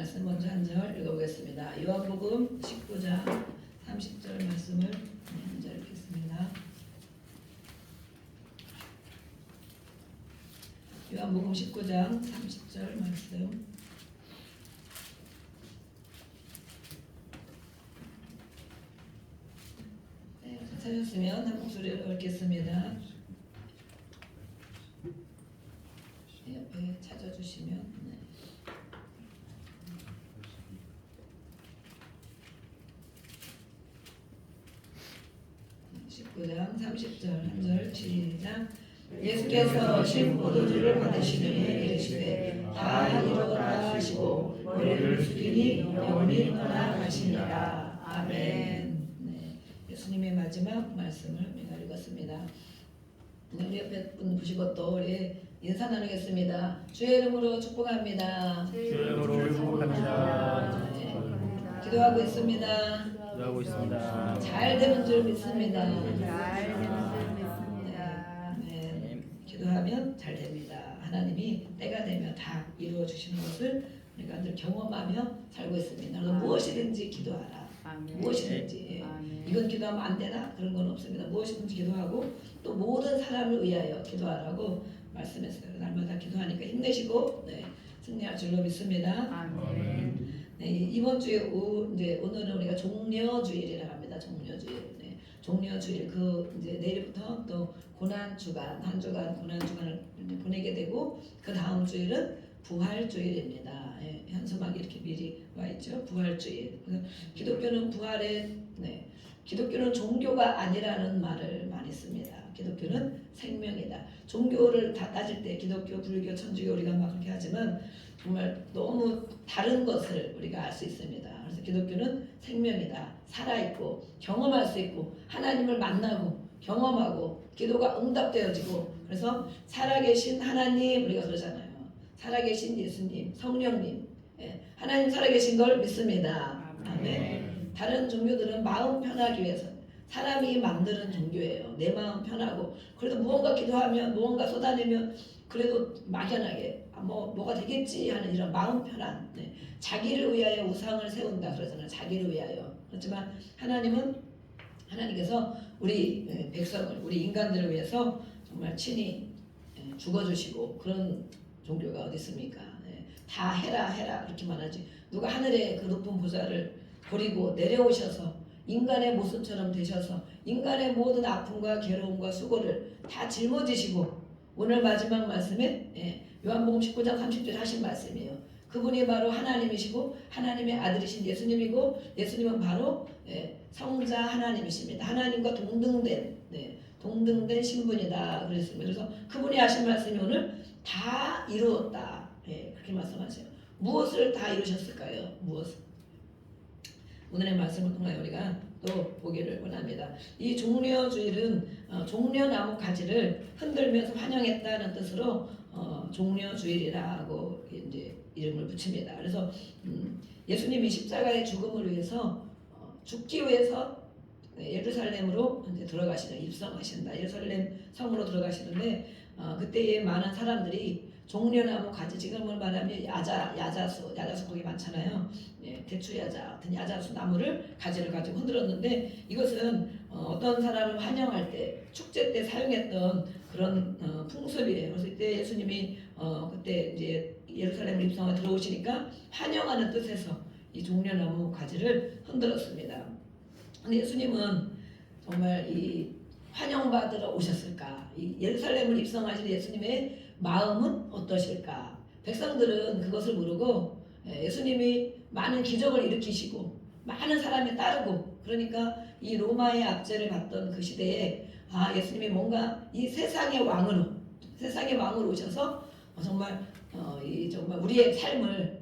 말씀 먼저 한 절 읽어보겠습니다. 요한복음 19장 30절 말씀을 먼저 읽겠습니다. 요한복음 19장 30절 말씀. 네, 찾으셨으면 한 목소리로 읽겠습니다. 옆에 찾아주시면. 네. 19장 30절 한 절 시작. 예수께서 신 포도주를 받으시더니 이르시되 다 이루었다 하시고 머리를 숙이니 영혼이 떠나가시니라. 아멘. 네, 예수님의 마지막 말씀을 우리가 읽었습니다. 우리 옆에 분 보시고 또 우리 인사 나누겠습니다. 주의 이름으로 축복합니다. 주의 이름으로 축복합니다. 네, 기도하고 있습니다. 기도하고 있습니다. 잘 되는 줄 믿습니다. 잘 되는 줄 믿습니다. 네, 기도하면 잘 됩니다. 하나님이 때가 되면 다 이루어 주시는 것을 우리가 늘 경험하며 살고 있습니다. 그래서 무엇이든지 기도하라. 아멘. 무엇이든지 아멘. 이건 기도하면 안 되나 그런 건 없습니다. 무엇이든지 기도하고 또 모든 사람을 위하여 기도하라고 말씀했어요. 날마다 기도하니까 힘내시고 네, 승리할 줄로 믿습니다. 아멘. 네, 이번 주에 이제 오늘은 우리가 종려주일이라고 합니다. 종려주일. 네, 종려주일 이제 내일부터 또 고난 주간 한 주간 고난 주간을 보내게 되고 그 다음 주일은 부활주일입니다. 예, 현수막이 이렇게 미리 와 있죠. 부활주일. 기독교는 기독교는 종교가 아니라는 말을 많이 씁니다. 기독교는 생명이다. 종교를 다 따질 때 기독교, 불교, 천주교 우리가 막 그렇게 하지만 정말 너무 다른 것을 우리가 알 수 있습니다. 그래서 기독교는 생명이다. 살아있고 경험할 수 있고 하나님을 만나고 경험하고 기도가 응답되어지고 그래서 살아계신 하나님 우리가 그러잖아요. 살아계신 예수님, 성령님 하나님 살아계신 걸 믿습니다. 아멘. 다른 종교들은 마음 편하기 위해서 사람이 만드는 종교예요. 내 마음 편하고 그래도 무언가 기도하면 무언가 쏟아내면 그래도 막연하게 뭐가 되겠지 하는 이런 마음 편한 자기를 위하여 우상을 세운다 그러잖아요. 자기를 위하여. 그렇지만 하나님께서 우리 백성을 우리 인간들을 위해서 정말 친히 죽어주시고 그런 종교가 어디 있습니까? 다 해라 그렇게만 하지. 누가 하늘의 그 높은 보좌를 버리고 내려오셔서 인간의 모습처럼 되셔서 인간의 모든 아픔과 괴로움과 수고를 다 짊어지시고 오늘 마지막 말씀에 요한복음 19장 30절 하신 말씀이에요. 그분이 바로 하나님이시고 하나님의 아들이신 예수님이고 예수님은 바로 성자 하나님이십니다. 하나님과 동등된 신분이다 그랬습니다. 그래서 그분이 하신 말씀이 오늘 다 이루었다 그렇게 말씀하세요. 무엇을 다 이루셨을까요? 무엇을? 오늘의 말씀을 통하여 우리가 또 보기를 원합니다. 이 종려주일은 종려나무 가지를 흔들면서 환영했다는 뜻으로 종려주일이라고 이제 이름을 붙입니다. 그래서 예수님이 십자가의 죽음을 위해서 죽기 위해서 예루살렘으로 이제 입성하신다. 예루살렘 성으로 들어가시는데 그때에 많은 사람들이 종려나무 가지 지금을 말하면 야자수 거기 많잖아요. 대추야자 같은 야자수 나무를 가지를 가지고 흔들었는데 이것은 어떤 사람을 환영할 때 축제 때 사용했던 그런 풍습이에요. 그래서 이때 예수님이 그때 이제 예루살렘 입성에 들어오시니까 환영하는 뜻에서 이 종려나무 가지를 흔들었습니다. 근데 예수님은 정말 이 환영받으러 오셨을까? 이 예루살렘을 입성하신 예수님의 마음은 어떠실까? 백성들은 그것을 모르고 예수님이 많은 기적을 일으키시고 많은 사람이 따르고 그러니까 이 로마의 압제를 받던 그 시대에 예수님이 뭔가 이 세상의 왕으로 오셔서 정말 정말 우리의 삶을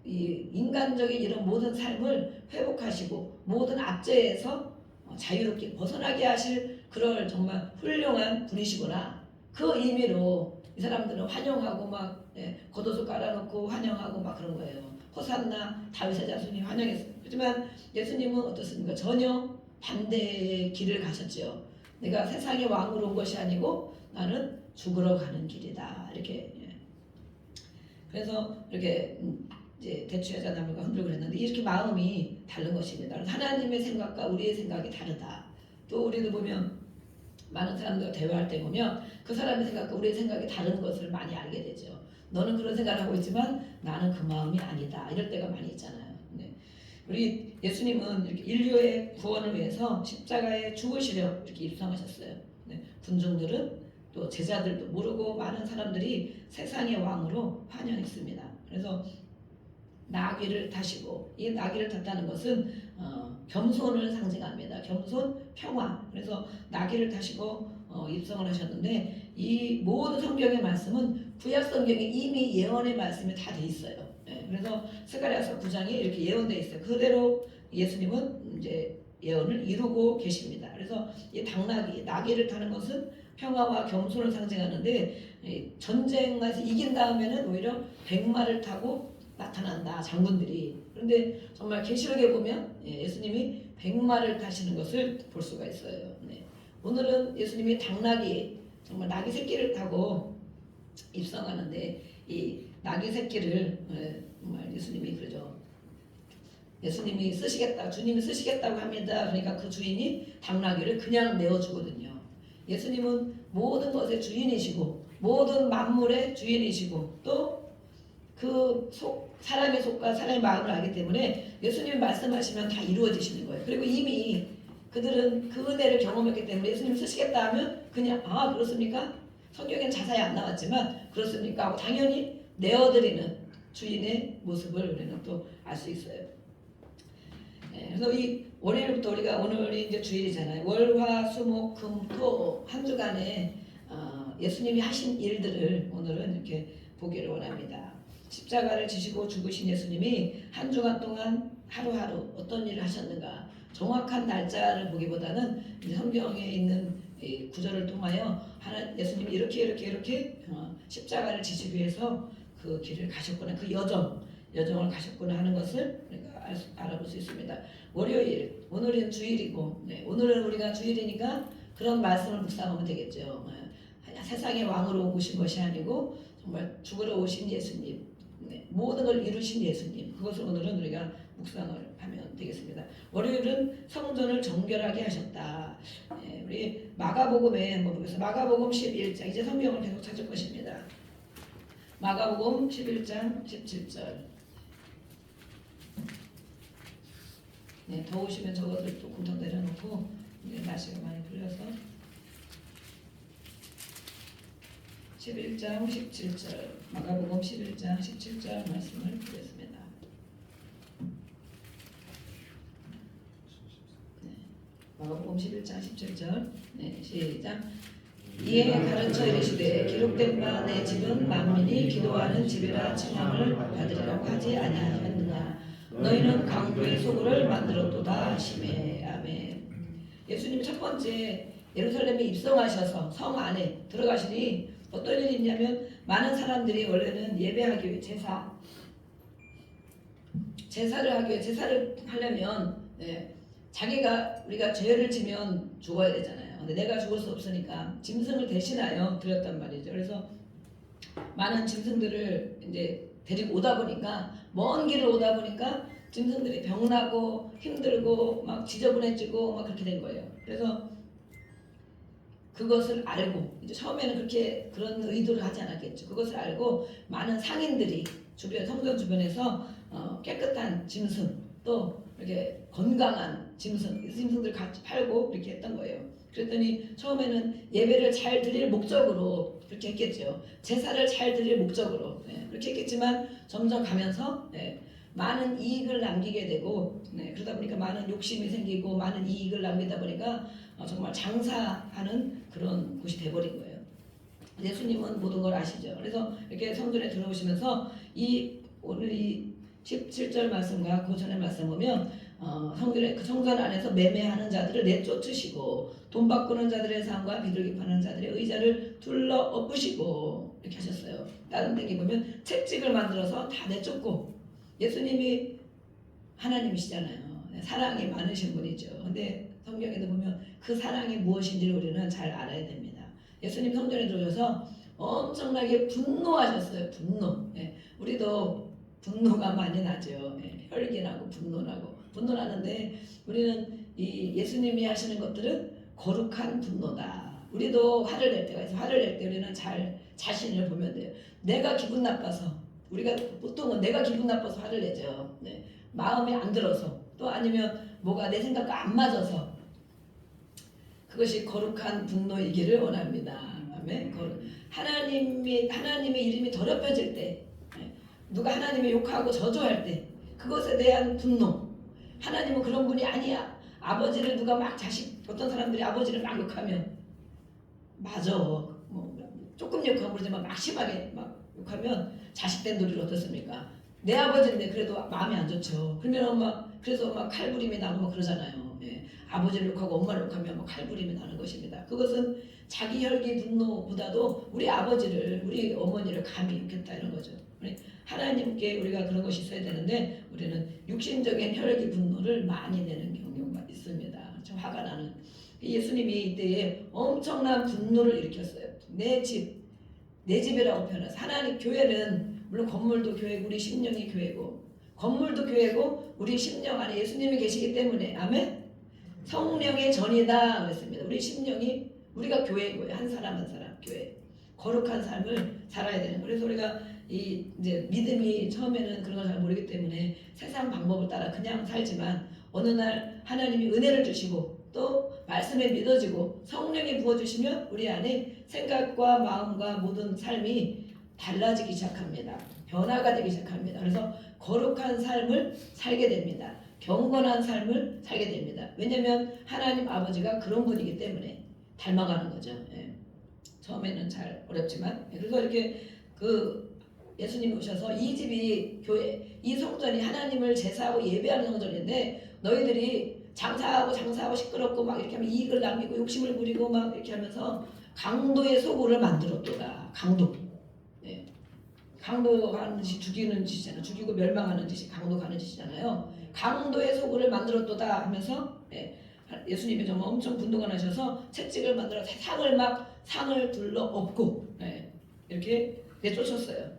이 인간적인 이런 모든 삶을 회복하시고 모든 압제에서 자유롭게 벗어나게 하실 그럴 정말 훌륭한 분이시구나. 그 의미로 이 사람들은 환영하고 막 겉옷을 깔아놓고 환영하고 막 그런 거예요. 호산나 다윗의 자손이 환영했어요. 하지만 예수님은 어떻습니까? 전혀 반대의 길을 가셨죠. 내가 세상의 왕으로 온 것이 아니고 나는 죽으러 가는 길이다. 이렇게 그래서 이렇게 이제 대추여자 나무가 흔들고 그랬는데 이렇게 마음이 다른 것입니다. 그래서 하나님의 생각과 우리의 생각이 다르다. 또 우리도 보면 많은 사람들과 대화할 때 보면 그 사람의 생각과 우리의 생각이 다른 것을 많이 알게 되죠. 너는 그런 생각을 하고 있지만 나는 그 마음이 아니다. 이럴 때가 많이 있잖아요. 네. 우리 예수님은 이렇게 인류의 구원을 위해서 십자가에 죽으시려 이렇게 입성하셨어요. 네. 군중들은 또 제자들도 모르고 많은 사람들이 세상의 왕으로 환영했습니다. 그래서 나귀를 타시고 이 나귀를 탔다는 것은 겸손을 상징합니다. 겸손, 평화. 그래서 나귀를 타시고 입성을 하셨는데 이 모든 성경의 말씀은 구약 성경에 이미 예언의 말씀이 다 돼 있어요. 네, 그래서 스가랴서 9장에 이렇게 예언돼 있어요. 그대로 예수님은 이제 예언을 이루고 계십니다. 그래서 이 당나귀, 나귀를 타는 것은 평화와 겸손을 상징하는데 전쟁에서 이긴 다음에는 오히려 백마를 타고 나타난다 장군들이. 그런데 정말 계시록에 보면 예수님이 백마를 타시는 것을 볼 수가 있어요. 네. 오늘은 예수님이 당나귀 정말 나귀 새끼를 타고 입성하는데 이 나귀 새끼를 정말 예수님이 그러죠. 예수님이 쓰시겠다, 주님이 쓰시겠다고 합니다. 그러니까 그 주인이 당나귀를 그냥 내어주거든요. 예수님은 모든 것의 주인이시고 모든 만물의 주인이시고 또 그 사람의 속과 사람의 마음을 알기 때문에 예수님이 말씀하시면 다 이루어지시는 거예요. 그리고 이미 그들은 그 은혜를 경험했기 때문에 예수님 쓰시겠다 하면 그냥 아 그렇습니까? 성경엔 자세히 안 나왔지만 그렇습니까? 하고 당연히 내어드리는 주인의 모습을 우리는 또 알 수 있어요. 네, 그래서 이 월요일부터 우리가 오늘이 이제 주일이잖아요. 월, 화, 수, 목, 금, 토 한 주간에 예수님이 하신 일들을 오늘은 이렇게 보기를 원합니다. 십자가를 지시고 죽으신 예수님이 한 주간 동안 하루하루 어떤 일을 하셨는가 정확한 날짜를 보기보다는 이제 성경에 있는 이 구절을 통하여 예수님이 이렇게 십자가를 지시기 위해서 그 길을 가셨구나, 그 여정을 가셨구나 하는 것을 우리가 알아볼 수 있습니다. 월요일, 오늘은 주일이고, 네, 오늘은 우리가 주일이니까 그런 말씀을 묵상하면 되겠죠. 세상의 왕으로 오신 것이 아니고 정말 죽으러 오신 예수님, 네, 모든 걸 이루신 예수님, 그것을 오늘은 우리가 묵상을 하면 되겠습니다. 월요일은 성전을 정결하게 하셨다. 네, 우리 마가복음에 한번 보겠습니다. 마가복음 11장, 이제 성경을 계속 찾을 것입니다. 마가복음 11장 17절. 네, 더우시면 저것을 또 공통 내려놓고 날씨가 많이 풀려서 11장 17절, 마가복음 11장 17절 말씀을 보겠습니다. 네, 마가복음 11장 17절. 네, 시작. 이에 가르쳐 이르시되 기록된 바 내 집은 만민이 기도하는 집이라 칭함을 받으리라고 하지 아니하였느냐. 너희는 강도의 소굴을 만들었도다 하시매. 아멘. 예수님 첫 번째 예루살렘에 입성하셔서 성 안에 들어가시니 어떤 일이 있냐면 많은 사람들이 원래는 예배하기 위해 제사를 하기 위해 제사를 하려면 우리가 죄를 지면 죽어야 되잖아요. 근데 내가 죽을 수 없으니까 짐승을 대신하여 드렸단 말이죠. 그래서 많은 짐승들을 이제 데리고 오다 보니까 먼 길을 오다 보니까 짐승들이 병나고 힘들고 막 지저분해지고 막 그렇게 된 거예요. 그래서 그것을 알고 이제 처음에는 그런 의도를 하지 않았겠죠. 그것을 알고 많은 상인들이 성전 주변에서 깨끗한 짐승 또 이렇게 건강한 짐승들 같이 팔고 이렇게 했던 거예요. 그랬더니 처음에는 예배를 잘 드릴 목적으로 그렇게 했겠죠. 제사를 잘 드릴 목적으로 그렇게 했겠지만 점점 가면서 많은 이익을 남기게 되고 그러다 보니까 많은 욕심이 생기고 많은 이익을 남기다 보니까 정말 장사하는 그런 곳이 돼버린 거예요. 예수님은 모든 걸 아시죠. 그래서 이렇게 성전에 들어오시면서 오늘 이 17절 말씀과 그 전의 말씀 보면 그 성전 안에서 매매하는 자들을 내쫓으시고 돈 바꾸는 자들의 삶과 비둘기 파는 자들의 의자를 둘러 엎으시고 이렇게 하셨어요. 다른 데에 보면 채찍을 만들어서 다 내쫓고 예수님이 하나님이시잖아요. 사랑이 많으신 분이죠. 근데 성경에도 보면 그 사랑이 무엇인지를 우리는 잘 알아야 됩니다. 예수님 성전에 들어오셔서 엄청나게 분노하셨어요. 분노. 우리도 분노가 많이 나죠. 예, 혈기 나고 분노 나고 분노 나는데 우리는 이 예수님이 하시는 것들은 거룩한 분노다. 우리도 화를 낼 때가 있어. 화를 낼 때 우리는 잘 자신을 보면 돼요. 내가 기분 나빠서 우리가 보통은 내가 기분 나빠서 화를 내죠. 네. 마음에 안 들어서 또 아니면 뭐가 내 생각과 안 맞아서 그것이 거룩한 분노이기를 원합니다. 아멘. 하나님의 이름이 더럽혀질 때, 누가 하나님을 욕하고 저주할 때, 그것에 대한 분노. 하나님은 그런 분이 아니야. 아버지를 누가 막 어떤 사람들이 아버지를 막 욕하면, 맞아. 뭐 조금 욕하면 그러지만 막 심하게 막 욕하면 자식 된 도리를 어떻습니까? 내 아버지인데 그래도 마음이 안 좋죠. 그러면 그래서 막 칼부림이 나고 막 그러잖아요. 예. 아버지를 욕하고 엄마를 욕하면 막 칼부림이 나는 것입니다. 그것은 자기 혈기 분노보다도 우리 아버지를 우리 어머니를 감히 욕했다 이런 거죠. 하나님께 우리가 그런 것이 있어야 되는데 우리는 육신적인 혈기 분노를 많이 내는 경우가 있습니다. 좀 화가 나는 예수님이 이때에 엄청난 분노를 일으켰어요. 내 집이라고 표현해서 하나님 교회는 물론 건물도 교회고 우리 심령이 교회고 건물도 교회고 우리 심령 안에 예수님이 계시기 때문에 아멘. 성령의 전이다 그랬습니다. 우리 심령이 우리가 교회인 거예요. 한 사람 한 사람 교회. 거룩한 삶을 살아야 되는 거예요. 그래서 우리가 이제 믿음이 처음에는 그런 걸 잘 모르기 때문에 세상 방법을 따라 그냥 살지만 어느 날 하나님이 은혜를 주시고 또 말씀에 믿어지고 성령이 부어주시면 우리 안에 생각과 마음과 모든 삶이 달라지기 시작합니다. 변화가 되기 시작합니다. 그래서 거룩한 삶을 살게 됩니다. 경건한 삶을 살게 됩니다. 왜냐하면 하나님 아버지가 그런 분이기 때문에 닮아가는 거죠. 예. 처음에는 잘 어렵지만 그래서 이렇게 예수님이 오셔서 이 집이 교회, 이 성전이 하나님을 제사하고 예배하는 성전인데 너희들이 장사하고 시끄럽고 막 이렇게 하면 이익을 남기고 욕심을 부리고 막 이렇게 하면서 강도의 소굴을 만들었도다. 강도. 예. 강도하는 짓이 죽이는 짓이잖아요. 죽이고 멸망하는 짓이 강도 가는 짓이잖아요. 강도의 소굴을 만들었도다 하면서 예수님이 정말 엄청 분노가 나셔서 채찍을 만들어 상을 둘러 엎고 이렇게 내쫓았어요.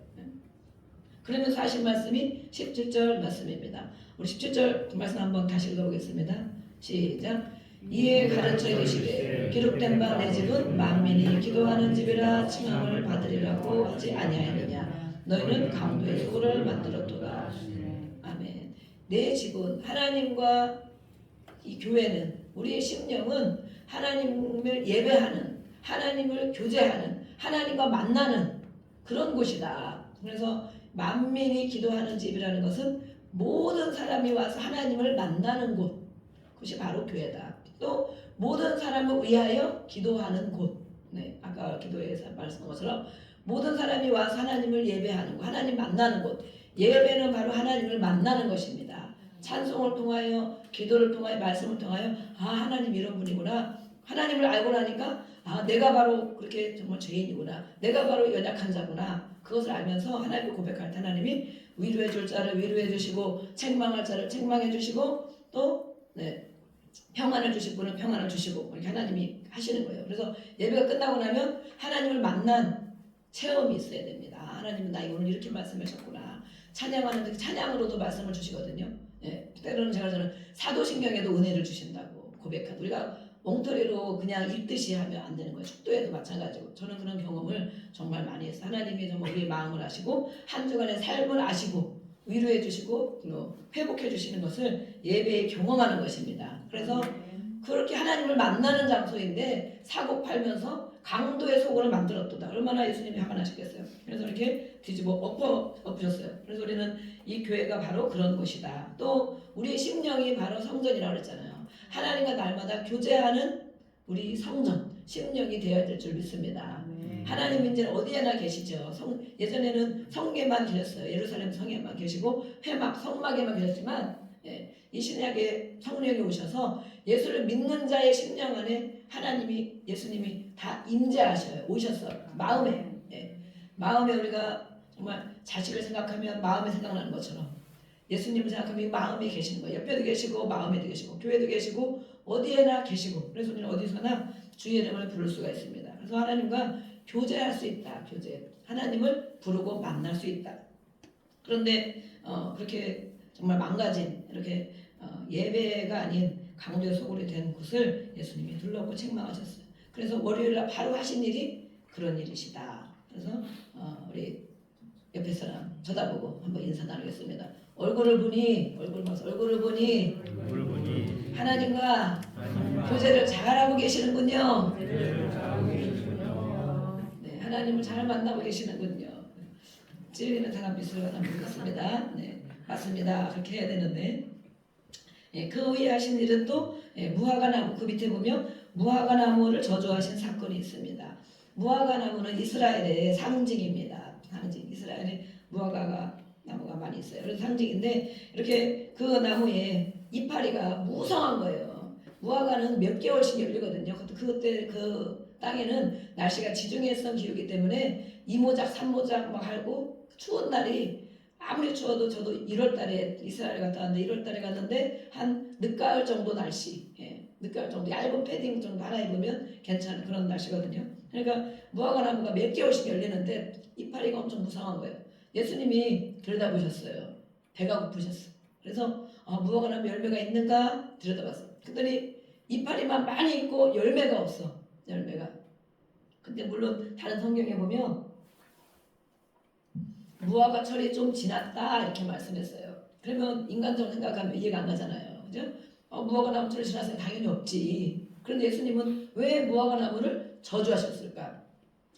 그러면서 하신 말씀이 17절 말씀입니다. 우리 17절 그 말씀 한번 다시 읽어보겠습니다. 시작. 이에 가르쳐 이르시되 기록된 바 내 집은 만민이 기도하는 집이라 칭함을 받으리라고 하지 아니하였느냐. 너희는 강도의 소굴을 만들었도다. 아멘. 내 집은 하나님과 이 교회는 우리의 심령은 하나님을 예배하는 하나님을 교제하는 하나님과 만나는 그런 곳이다. 그래서 만민이 기도하는 집이라는 것은 모든 사람이 와서 하나님을 만나는 곳, 그것이 바로 교회다. 또 모든 사람을 위하여 기도하는 곳. 아까 기도에서 말씀한 것처럼 모든 사람이 와서 하나님을 예배하는 곳, 하나님 만나는 곳. 예배는 바로 하나님을 만나는 것입니다. 찬송을 통하여, 기도를 통하여, 말씀을 통하여 하나님 이런 분이구나. 하나님을 알고 나니까 내가 바로 그렇게 정말 죄인이구나. 내가 바로 연약한 자구나. 그것을 알면서 하나님을 고백할 때 하나님이 위로해 줄 자를 위로해 주시고 책망할 자를 책망해 주시고 또 평안을 주실 분은 평안을 주시고 이렇게 하나님이 하시는 거예요. 그래서 예배가 끝나고 나면 하나님을 만난 체험이 있어야 됩니다. 하나님은 나 오늘 이렇게 말씀하셨구나. 찬양하는데 찬양으로도 말씀을 주시거든요. 때로는 저는 사도신경에도 은혜를 주신다고 고백한 우리가 엉터리로 그냥 읽듯이 하면 안 되는 거예요. 축도에도 마찬가지고 저는 그런 경험을 정말 많이 했어요. 하나님이 정말 우리의 마음을 아시고 한 주간의 삶을 아시고 위로해 주시고 회복해 주시는 것을 예배에 경험하는 것입니다. 그래서 그렇게 하나님을 만나는 장소인데 사고 팔면서 강도의 소굴을 만들었도다. 얼마나 예수님이 화가 나셨겠어요. 그래서 이렇게 뒤집어 엎으셨어요. 그래서 우리는 이 교회가 바로 그런 곳이다. 또 우리의 심령이 바로 성전이라고 그랬잖아요. 하나님과 날마다 교제하는 우리 성전, 심령이 되어야 될 줄 믿습니다. 하나님은 이제 어디에나 계시죠. 예전에는 성계만 계셨어요. 예루살렘 성에만 계시고 성막에만 계셨지만 이 신약에 성령이 오셔서 예수를 믿는 자의 심령 안에 예수님이 다 임재하셔요. 오셨어요. 마음에 우리가 정말 자식을 생각하면 마음에 생각나는 것처럼 예수님을 생각하면 마음에 계시는 거예요. 옆에도 계시고 마음에도 계시고 교회도 계시고 어디에나 계시고 그래서 우리는 어디서나 주의 이름을 부를 수가 있습니다. 그래서 하나님과 교제할 수 있다. 하나님을 부르고 만날 수 있다. 그런데 그렇게 정말 망가진 이렇게 예배가 아닌 강도의 소굴이 된 곳을 예수님이 둘러고 책망하셨어요. 그래서 월요일날 바로 하신 일이 그런 일이시다. 그래서 우리 옆에 사람 쳐다보고 한번 인사 나누겠습니다. 얼굴을 보니 하나님과 교제를 잘하고 계시는군요. 네, 하나님을 잘 만나고 계시는군요. 찔리는 사람 빛을 보겠습니다. 네, 맞습니다. 그렇게 해야 되는데 그 위에 하신 일은 또 무화과나무, 그 밑에 보면 무화과나무를 저주하신 사건이 있습니다. 무화과나무는 이스라엘의 상징입니다. 상징. 이스라엘에 나무가 많이 있어요. 그래서 상징인데 이렇게 그 나무에 이파리가 무성한 거예요. 무화과는 몇 개월씩 열리거든요. 그때 그 땅에는 날씨가 지중해성 기후이기 때문에 2모작, 3모작 막 하고 추운 날이 아무리 추워도 저도 1월달에 이스라엘 갔다 왔는데 1월달에 갔는데 한 늦가을 정도 날씨, 늦가을 정도 얇은 패딩 정도 하나 입으면 괜찮은 그런 날씨거든요. 그러니까 무화과 나무가 몇 개월씩 열리는데 이파리가 엄청 무성한 거예요. 예수님이 들여다보셨어요. 배가 고프셨어. 그래서 무화과 나무 열매가 있는가 들여다봤어. 그랬더니 이파리만 많이 있고 열매가 없어. 열매가. 근데 물론 다른 성경에 보면 무화과 철이 좀 지났다 이렇게 말씀했어요. 그러면 인간적으로 생각하면 이해가 안 가잖아요. 그죠? 무화과 나무 철이 지났으면 당연히 없지. 그런데 예수님은 왜 무화과 나무를 저주하셨을까?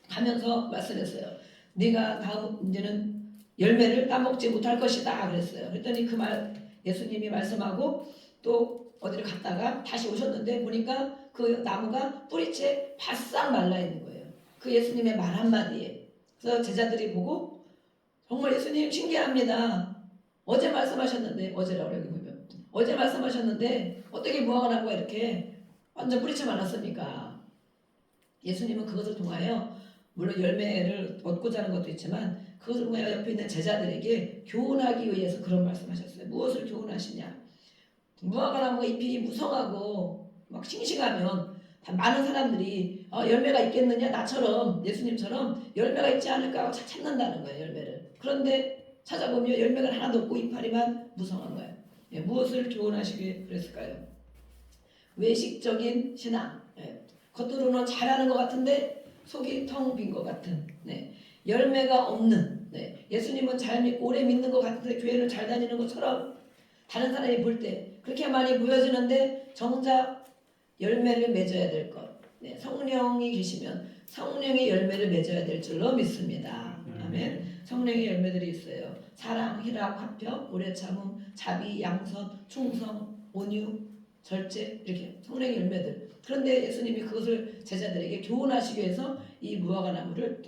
하면서 말씀했어요. 네가 다음 이제는 열매를 따먹지 못할 것이다 그랬어요. 그랬더니 그 말 예수님이 말씀하고 또 어디를 갔다가 다시 오셨는데 보니까 그 나무가 뿌리채 바싹 말라 있는 거예요. 그 예수님의 말 한마디에. 그래서 제자들이 보고 정말 예수님 신기합니다. 어제 말씀하셨는데 어제라고 여기 보면 어제 말씀하셨는데 어떻게 무화과 나무가 이렇게 완전 뿌리채 말랐습니까? 예수님은 그것을 통하여 물론 열매를 얻고자 하는 것도 있지만 그것을 통하여 옆에 있는 제자들에게 교훈하기 위해서 그런 말씀하셨어요. 무엇을 교훈하시냐? 무화과 나무가 잎이 무성하고 막 싱싱하면 많은 사람들이 열매가 있겠느냐 나처럼 예수님처럼 열매가 있지 않을까 하고 찾는다는 거예요. 열매를. 그런데 찾아보면 열매가 하나도 없고 이파리만 무성한 거예요. 무엇을 교훈하시길 그랬을까요? 외식적인 신앙. 겉으로는 잘하는 것 같은데 속이 텅 빈 것 같은 열매가 없는 예수님은 잘 믿고 오래 믿는 것 같은데 교회를 잘 다니는 것처럼 다른 사람이 볼 때 그렇게 많이 보여지는데 정작 열매를 맺어야 될 것. 성령이 계시면 성령의 열매를 맺어야 될 줄로 믿습니다. 아멘. 성령의 열매들이 있어요. 사랑, 희락, 화평, 오래 참음, 자비, 양선, 충성, 온유, 절제 이렇게 성령의 열매들. 그런데 예수님이 그것을 제자들에게 교훈하시기 위해서 이 무화과 나무를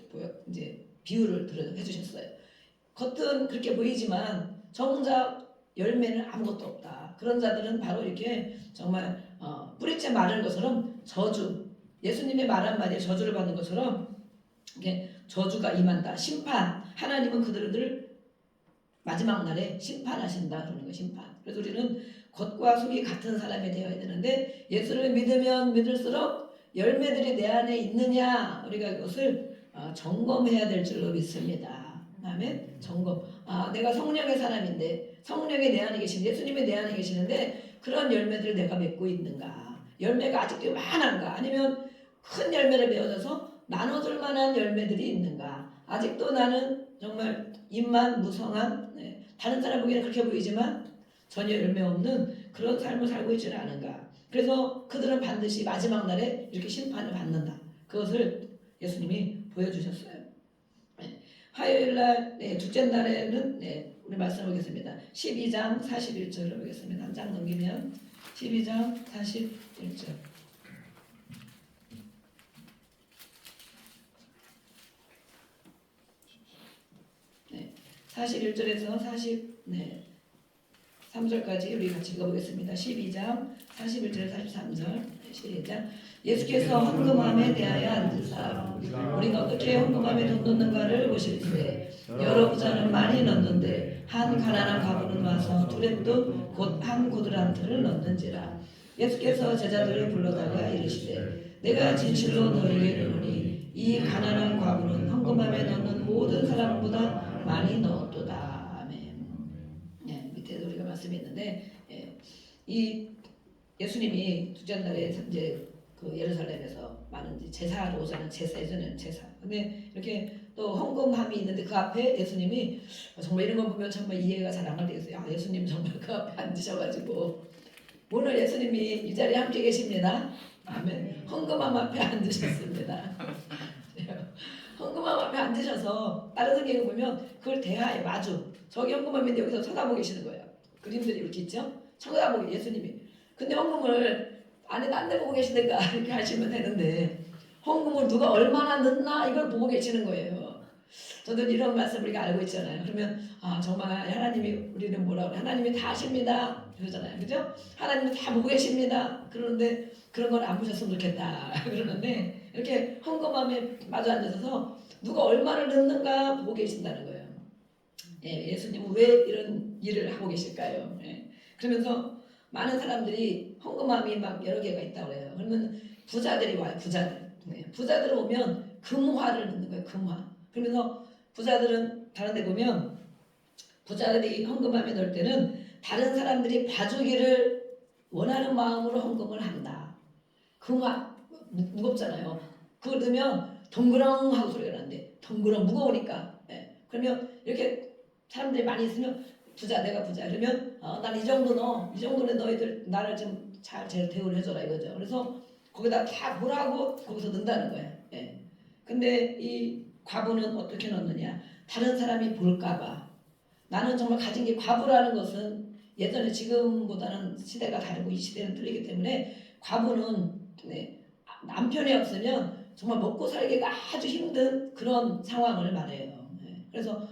이제 비유를 해주셨어요. 겉은 그렇게 보이지만 정작 열매는 아무것도 없다. 그런 자들은 바로 이렇게 정말 뿌리째 마른 것처럼 저주. 예수님의 말 한마디에 저주를 받는 것처럼 이렇게 저주가 임한다. 심판. 하나님은 그들을 마지막 날에 심판하신다. 그러는 거예요. 심판. 그래서 우리는 겉과 속이 같은 사람이 되어야 되는데 예수를 믿으면 믿을수록 열매들이 내 안에 있느냐 우리가 이것을 점검해야 될 줄로 믿습니다. 아멘. 점검. 내가 성령의 사람인데 성령이 내 안에 계시는데 예수님이 내 안에 계시는데 그런 열매들을 내가 맺고 있는가? 열매가 아직도 많은가? 아니면 큰 열매를 맺어서 나눠줄 만한 열매들이 있는가? 아직도 나는 정말 잎만 무성한 다른 사람 보기에는 그렇게 보이지만 전혀 열매 없는 그런 삶을 살고 있지는 않은가? 그래서 그들은 반드시 마지막 날에 이렇게 심판을 받는다. 그것을 예수님이 보여주셨어요. 화요일날 둘째 날에는 우리 말씀 보겠습니다. 12장 41절을 보겠습니다. 한 장 넘기면 12장 41절. 41절에서 43절까지 우리 같이 읽어보겠습니다. 12장 41절 43절 시작. 예수께서 헌금함에 대하여 앉으사 우리가 어떻게 헌금함에 돈 넣는가를 보실세. 여러 부자는 많이 넣는데 한 가난한 과부는 와서 두렛 돈 곧 한 고드란트를 넣는지라. 예수께서 제자들을 불러다가 이르시되 내가 진실로 너희에게 이르노니 이 가난한 과부는 헌금함에 넣는 모든 사람보다 많이 넣었도다. 아멘. 말씀이 있는데 이 예수님이 둘째 날에 이제 그 예루살렘에서 많은 이제 제사로 오자는 제사 예전에는 제사. 근데 이렇게 또 헌금함이 있는데 그 앞에 예수님이 정말 이런 거 보면 정말 이해가 잘 안 되겠어요. 아, 예수님 정말 그 앞에 앉으셔가지고 오늘 예수님이 이 자리에 함께 계십니다. 아멘. 헌금함 앞에 앉으셨습니다. 헌금함 앞에 앉으셔서 다른 성경에 보면 그걸 대하에 마주 저기 헌금함인데 여기서 쳐다보고 계시는 거예요. 그림들이 이렇게 있죠? 쳐다보고 예수님이. 근데 헌금을 안에 딴 데 보고 계시니까 이렇게 하시면 되는데 헌금을 누가 얼마나 넣나 이걸 보고 계시는 거예요. 저도 이런 말씀 우리가 알고 있잖아요. 그러면 아 정말 하나님이 우리는 뭐라 그래? 하나님이 다 아십니다. 그러잖아요. 그죠? 하나님은 다 보고 계십니다. 그러는데 그런 건 안 보셨으면 좋겠다. 그러는데 이렇게 헌금함에 마주 앉아서 누가 얼마를 넣는가 보고 계신다는 거예요. 예수님은 왜 이런 일을 하고 계실까요? 그러면서 많은 사람들이 헌금함이 막 여러 개가 있다고 그래요. 그러면 부자들이 와요. 부자들 오면 금화를 넣는 거예요. 금화. 그러면서 부자들은 다른 데 보면 부자들이 헌금함에 넣을 때는 다른 사람들이 봐주기를 원하는 마음으로 헌금을 한다. 금화 무겁잖아요. 그걸 넣으면 덩그렁 하고 소리가 나는데 덩그렁 무거우니까. 그러면 이렇게 사람들이 많이 있으면 내가 부자 그러면 난 이 정도 넣어. 이 정도는 너희들 나를 좀 잘 대우를 해줘라 이거죠. 그래서 거기다 다 보라고 거기서 넣는다는 거예요. 근데 이 과부는 어떻게 넣느냐? 다른 사람이 볼까봐. 나는 정말 가진 게 과부라는 것은 예전에 지금보다는 시대가 다르고 이 시대는 틀리기 때문에 과부는 남편이 없으면 정말 먹고 살기가 아주 힘든 그런 상황을 말해요. 그래서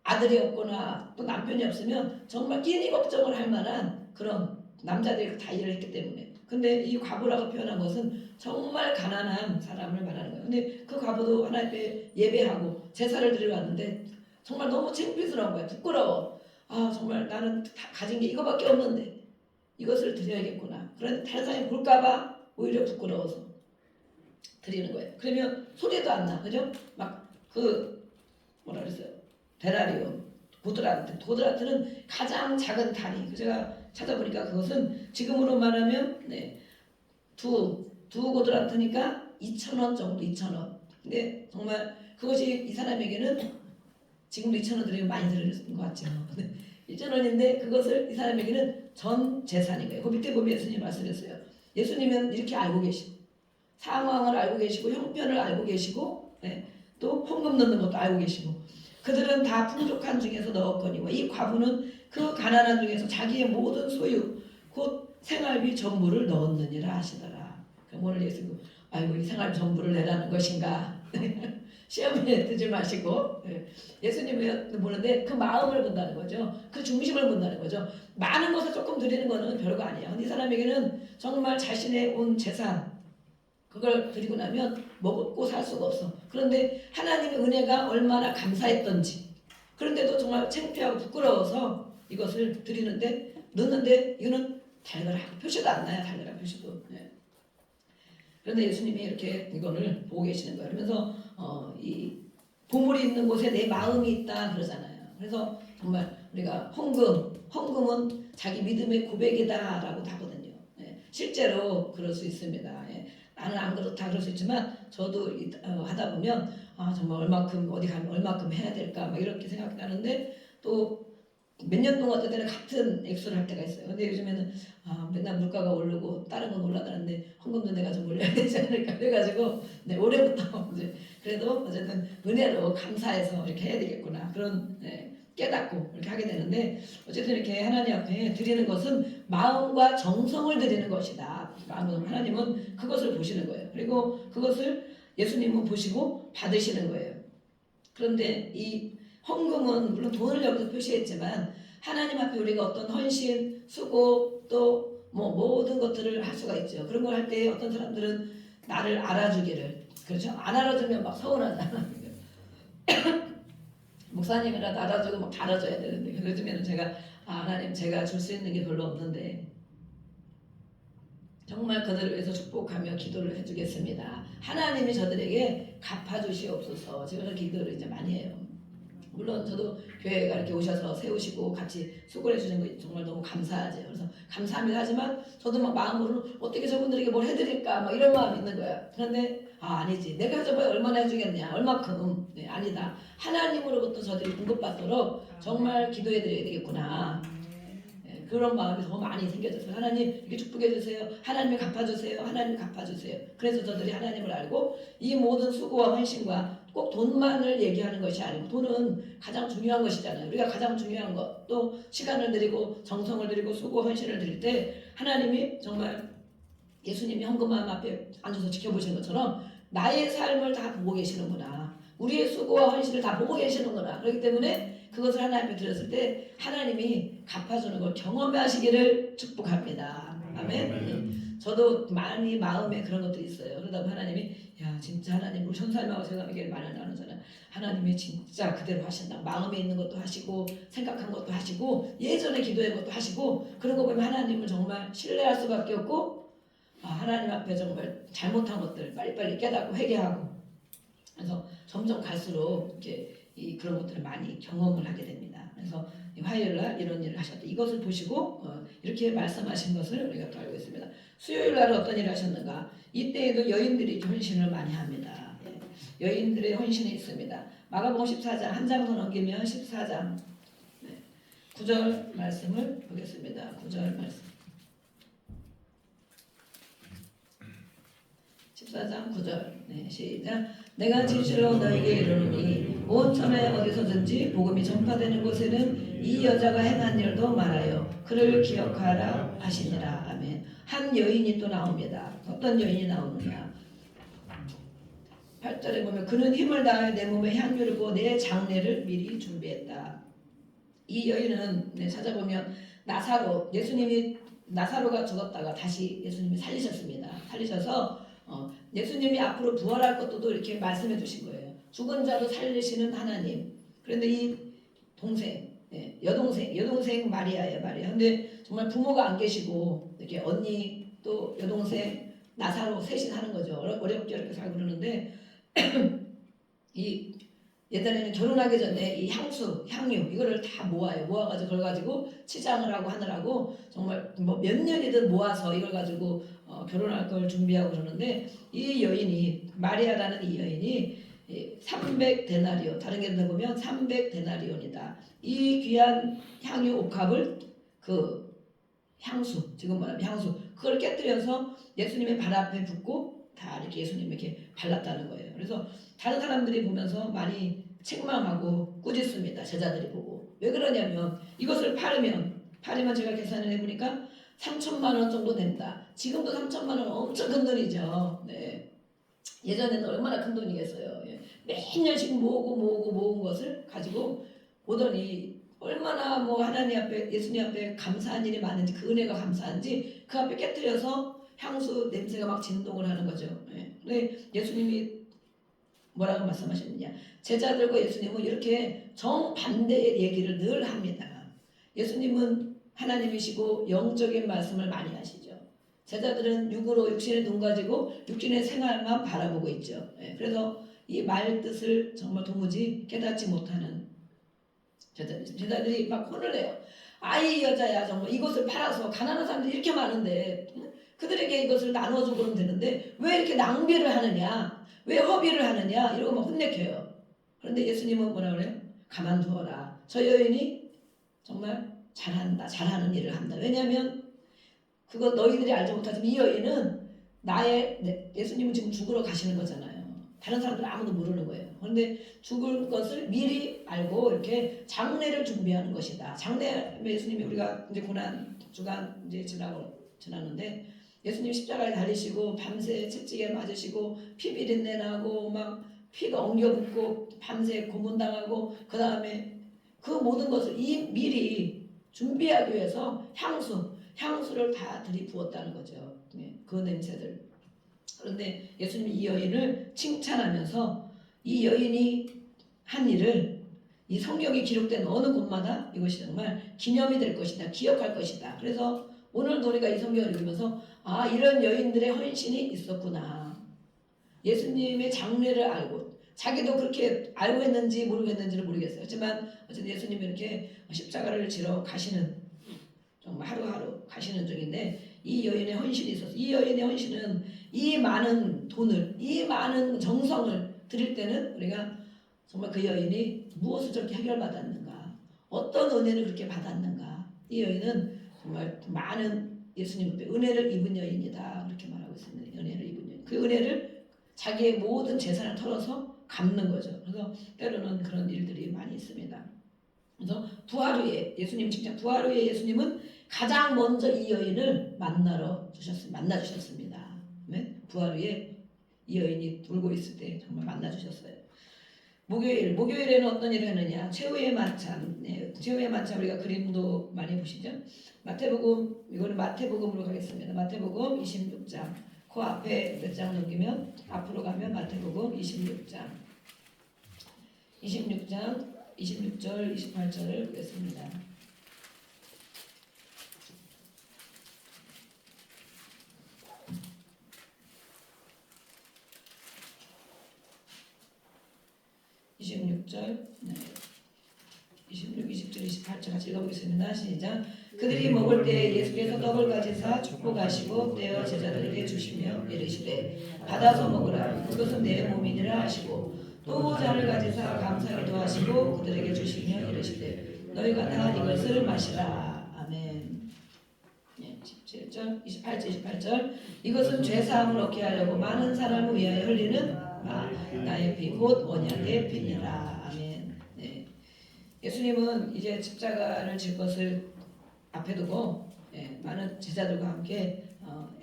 아들이 없거나 또 남편이 없으면 정말 끼니 걱정을 할 만한 그런 남자들이 다 일을 했기 때문에. 근데 이 과부라고 표현한 것은 정말 가난한 사람을 말하는 거예요. 근데 그 과부도 하나님 앞에 예배하고 제사를 드리러 왔는데 정말 너무 창피스러운 거예요. 부끄러워. 아 정말 나는 가진 게 이거밖에 없는데 이것을 드려야겠구나. 그런데 다른 사람이 볼까봐 오히려 부끄러워서 드리는 거예요. 그러면 소리도 안 나. 그죠? 막 그 뭐라 그랬어요? 베라리움, 도드라트는 가장 작은 단위. 제가 찾아보니까 그것은 지금으로 말하면 두 고드라트니까 2,000원 정도, 2,000원. 근데 정말 그것이 이 사람에게는 지금도 2,000원 드리면 많이 들어있는 것 같죠. 1,000원인데 그것을 이 사람에게는 전 재산인 거예요. 그 밑에 보면 예수님 말씀했어요. 예수님은 이렇게 알고 계시고 상황을 알고 계시고 형편을 알고 계시고 또 헌금 넣는 것도 알고 계시고 그들은 다 풍족한 중에서 넣었거니와 이 과부는 그 가난한 중에서 자기의 모든 소유 곧 생활비 전부를 넣었느니라 하시더라. 그럼 오늘 예수님 아이고 이 생활비 전부를 내라는 것인가 시험에 들지 마시고 예수님을 보는데 그 마음을 본다는 거죠. 그 중심을 본다는 거죠. 많은 것을 조금 드리는 거는 별거 아니에요. 근데 이 사람에게는 정말 자신의 온 재산 그걸 드리고 나면 먹고 살 수가 없어. 그런데 하나님의 은혜가 얼마나 감사했던지 그런데도 정말 창피하고 부끄러워서 이것을 드리는데 넣는데 이거는 달걀 표시도 안 나요. 달걀 표시도. 그런데 예수님이 이렇게 이거를 보고 계시는 거예요. 그러면서 이 보물이 있는 곳에 내 마음이 있다 그러잖아요. 그래서 정말 우리가 헌금은 자기 믿음의 고백이다라고 하거든요. 실제로 그럴 수 있습니다. 나는 안 그렇다 그럴 수 있지만 저도 하다 보면 아 정말 얼마큼 어디 가면 얼마큼 해야 될까 막 이렇게 생각하는데 또 몇 년 동안 어떤 때는 같은 액수를 할 때가 있어요. 근데 요즘에는 맨날 물가가 오르고 다른 건 올라가는데 헌금도 내가 좀 올려야 되지 않을까 그래가지고 올해부터 이제 그래도 어쨌든 은혜로 감사해서 이렇게 해야 되겠구나 그런 깨닫고 이렇게 하게 되는데 어쨌든 이렇게 하나님 앞에 드리는 것은 마음과 정성을 드리는 것이다. 하나님은 그것을 보시는 거예요. 그리고 그것을 예수님은 보시고 받으시는 거예요. 그런데 이 헌금은 물론 돈을 여기서 표시했지만 하나님 앞에 우리가 어떤 헌신, 수고 또 뭐 모든 것들을 할 수가 있죠. 그런 걸 할 때 어떤 사람들은 나를 알아주기를 그렇죠. 안 알아주면 막 서운하잖아. 목사님이라도 알아주고 막 달아줘야 되는데 그러면 제가 하나님 제가 줄 수 있는 게 별로 없는데 정말 그들을 위해서 축복하며 기도를 해주겠습니다. 하나님이 저들에게 갚아주시옵소서. 제가 그렇게 기도를 이제 많이 해요. 물론 저도 교회가 이렇게 오셔서 세우시고 같이 수고를 해주는 거 정말 너무 감사하죠. 그래서 감사합니다 하지만 저도 막 마음으로 어떻게 저분들에게 뭘 해드릴까 막 이런 마음이 있는 거예요. 그런데 아니지, 내가 해줘봐야 얼마나 해주겠냐, 얼마큼. 네, 아니다. 하나님으로부터 저들이 공급받도록 정말 기도해드려야 되겠구나. 네, 그런 마음이 더 많이 생겨졌어요. 하나님 이렇게 축복해 주세요. 하나님이 갚아주세요. 하나님 갚아주세요. 그래서 저들이 하나님을 알고 이 모든 수고와 헌신과 꼭 돈만을 얘기하는 것이 아니고 돈은 가장 중요한 것이잖아요. 우리가 가장 중요한 것, 또 시간을 드리고 정성을 드리고 수고 헌신을 드릴 때 하나님이 정말 예수님이 현금함 앞에 앉아서 지켜보시는 것처럼 나의 삶을 다 보고 계시는구나. 우리의 수고와 헌신을 다 보고 계시는구나. 그렇기 때문에 그것을 하나님 앞에 드렸을 때 하나님이 갚아주는 걸 경험하시기를 축복합니다. 아멘. 저도 많이 마음에 그런 것들이 있어요. 그러다 보면 하나님이 야 진짜 하나님 우리 전사님하고 제가 얘기를 많이 나누잖아요. 하나님이 진짜 그대로 하신다. 마음에 있는 것도 하시고 생각한 것도 하시고 예전에 기도한 것도 하시고 그런 거 보면 하나님을 정말 신뢰할 수밖에 없고 하나님 앞에 정말 잘못한 것들 빨리빨리 깨닫고 회개하고 그래서 점점 갈수록 이렇게 그런 것들을 많이 경험을 하게 됩니다. 그래서 화요일날 이런 일을 하셨다. 이것을 보시고 이렇게 말씀하신 것을 우리가 또 알고 있습니다. 수요일날 어떤 일을 하셨는가? 이때에도 여인들이 헌신을 많이 합니다. 여인들의 헌신이 있습니다. 마가복음 14장 한 장 더 넘기면 14장 9절 말씀을 보겠습니다. 9절 말씀 14장 9절 시작. 내가 진실로 너에게 이르노니 온 천하에 어디서든지 복음이 전파되는 곳에는 이 여자가 행한 일도 말하여 그를 기억하라 하시니라. 아멘. 한 여인이 또 나옵니다. 어떤 여인이 나오느냐? 8절에 보면 그는 힘을 다하여 내 몸에 향유를 부어 내 장례를 미리 준비했다. 이 여인은 찾아보면 나사로, 예수님이 나사로가 죽었다가 다시 예수님이 살리셨습니다. 살리셔서 예수님이 앞으로 부활할 것도 이렇게 말씀해 주신 거예요. 죽은 자도 살리시는 하나님. 그런데 이 동생, 여동생 마리아예요, 마리아. 근데 정말 부모가 안 계시고 이렇게 언니 또 여동생 나사로 셋이 사는 거죠. 어렵게 살고 그러는데 이 예전에는 결혼하기 전에 이 향수, 향유 이거를 다 모아가지고 그걸 가지고 치장을 하고 하느라고 정말 뭐 몇 년이든 모아서 이걸 가지고 결혼할 걸 준비하고 그러는데 이 여인이 마리아라는 이 여인이 300데나리온 다른 게 보면 300데나리온이다. 이 귀한 향유 옥합을 그 향수 지금 말하면 향수 그걸 깨뜨려서 예수님의 발 앞에 붓고 다 이렇게 예수님에게 발랐다는 거예요. 그래서 다른 사람들이 보면서 많이 책망하고 꾸짖습니다. 제자들이 보고 왜 그러냐면 이것을 팔으면 제가 계산을 해보니까 3천만 원 정도 된다. 지금도 3천만 원 엄청 큰 돈이죠. 네. 예전에는 얼마나 큰 돈이겠어요. 매년씩 모은 것을 가지고 오더니 얼마나 뭐 하나님 앞에 예수님 앞에 감사한 일이 많은지 그 은혜가 감사한지 그 앞에 깨뜨려서 향수 냄새가 막 진동을 하는 거죠. 근데 예수님이 뭐라고 말씀하셨느냐? 제자들과 예수님은 이렇게 정반대의 얘기를 늘 합니다. 예수님은 하나님이시고 영적인 말씀을 많이 하시죠. 제자들은 육신의 눈 가지고 육신의 생활만 바라보고 있죠. 그래서 이 말 뜻을 정말 도무지 깨닫지 못하는 제자들이 막 혼을 내요. 아이 여자야 정말 이것을 팔아서 가난한 사람들이 이렇게 많은데 그들에게 이것을 나눠주고 그러면 되는데 왜 이렇게 낭비를 하느냐? 왜 허비를 하느냐? 이러고 막 혼내켜요. 그런데 예수님은 뭐라 그래요? 가만두어라. 저 여인이 정말 잘하는 일을 한다. 왜냐하면 그거 너희들이 알지 못하지만 이 여인은 예수님은 지금 죽으러 가시는 거잖아요. 다른 사람들은 아무도 모르는 거예요. 그런데 죽을 것을 미리 알고 이렇게 장례를 준비하는 것이다. 장례 예수님이 우리가 이제 고난 주간 이제 지나는데 예수님 십자가에 달리시고 밤새 채찍에 맞으시고 피 비린내 나고 막 피가 엉겨붙고 밤새 고문당하고 그 다음에 그 모든 것을 미리 준비하기 위해서 향수를 다 들이부었다는 거죠. 그 냄새들. 그런데 예수님이 이 여인을 칭찬하면서 이 여인이 한 일을 이 성경에 기록된 어느 곳마다 이것이 정말 기념이 될 것이다. 기억할 것이다. 그래서 오늘도 우리가 이 성경을 읽으면서 이런 여인들의 헌신이 있었구나. 예수님의 장례를 알고 자기도 그렇게 알고 했는지 모르겠는지는 모르겠어요. 하지만 어쨌든 예수님이 이렇게 십자가를 지러 가시는 정말 하루하루 가시는 중인데 이 여인의 헌신이 있어서 이 여인의 헌신은 이 많은 돈을 이 많은 정성을 드릴 때는 우리가 정말 그 여인이 무엇을 저렇게 해결받았는가 어떤 은혜를 그렇게 받았는가 이 여인은 정말 많은 예수님 앞에 은혜를 입은 여인이다 그렇게 말하고 있습니다. 은혜를 입은 여인 그 은혜를 자기의 모든 재산을 털어서 갚는 거죠. 그래서 때로는 그런 일들이 많이 있습니다. 그래서 부활 후에 예수님 직접 부활 후에 예수님은 가장 먼저 이 여인을 만나 주셨습니다. 네? 부활 후에 이 여인이 돌고 있을 때 정말 만나 주셨어요. 목요일에는 어떤 일을 하느냐? 최후의 만찬. 네, 최후의 만찬 우리가 그림도 많이 보시죠? 마태복음 이거는 마태복음으로 가겠습니다. 마태복음 26장. 그 앞에 몇 장 넘기면 앞으로 가면 마태복음 26장 26절 28절을 보겠습니다. 네. 26, 20절, 28절 같이 읽어보겠습니다. 시작. 그들이 먹을 때 예수께서 떡을 가지사 축복하시고 떼어 제자들에게 주시며 이르시되 받아서 먹으라 그것은 내 몸이니라 하시고 또 잔을 가지사 감사기도 하시고 그들에게 주시며 이르시되 너희가 다 이것을 마시라. 아멘. 17절, 28절 이것은 죄사함을 얻게 하려고 많은 사람을 위하여 흘리는 나의 피 곧 언약의 피니라. 아멘. 네. 예수님은 이제 십자가를 질 것을 앞에 두고 많은 제자들과 함께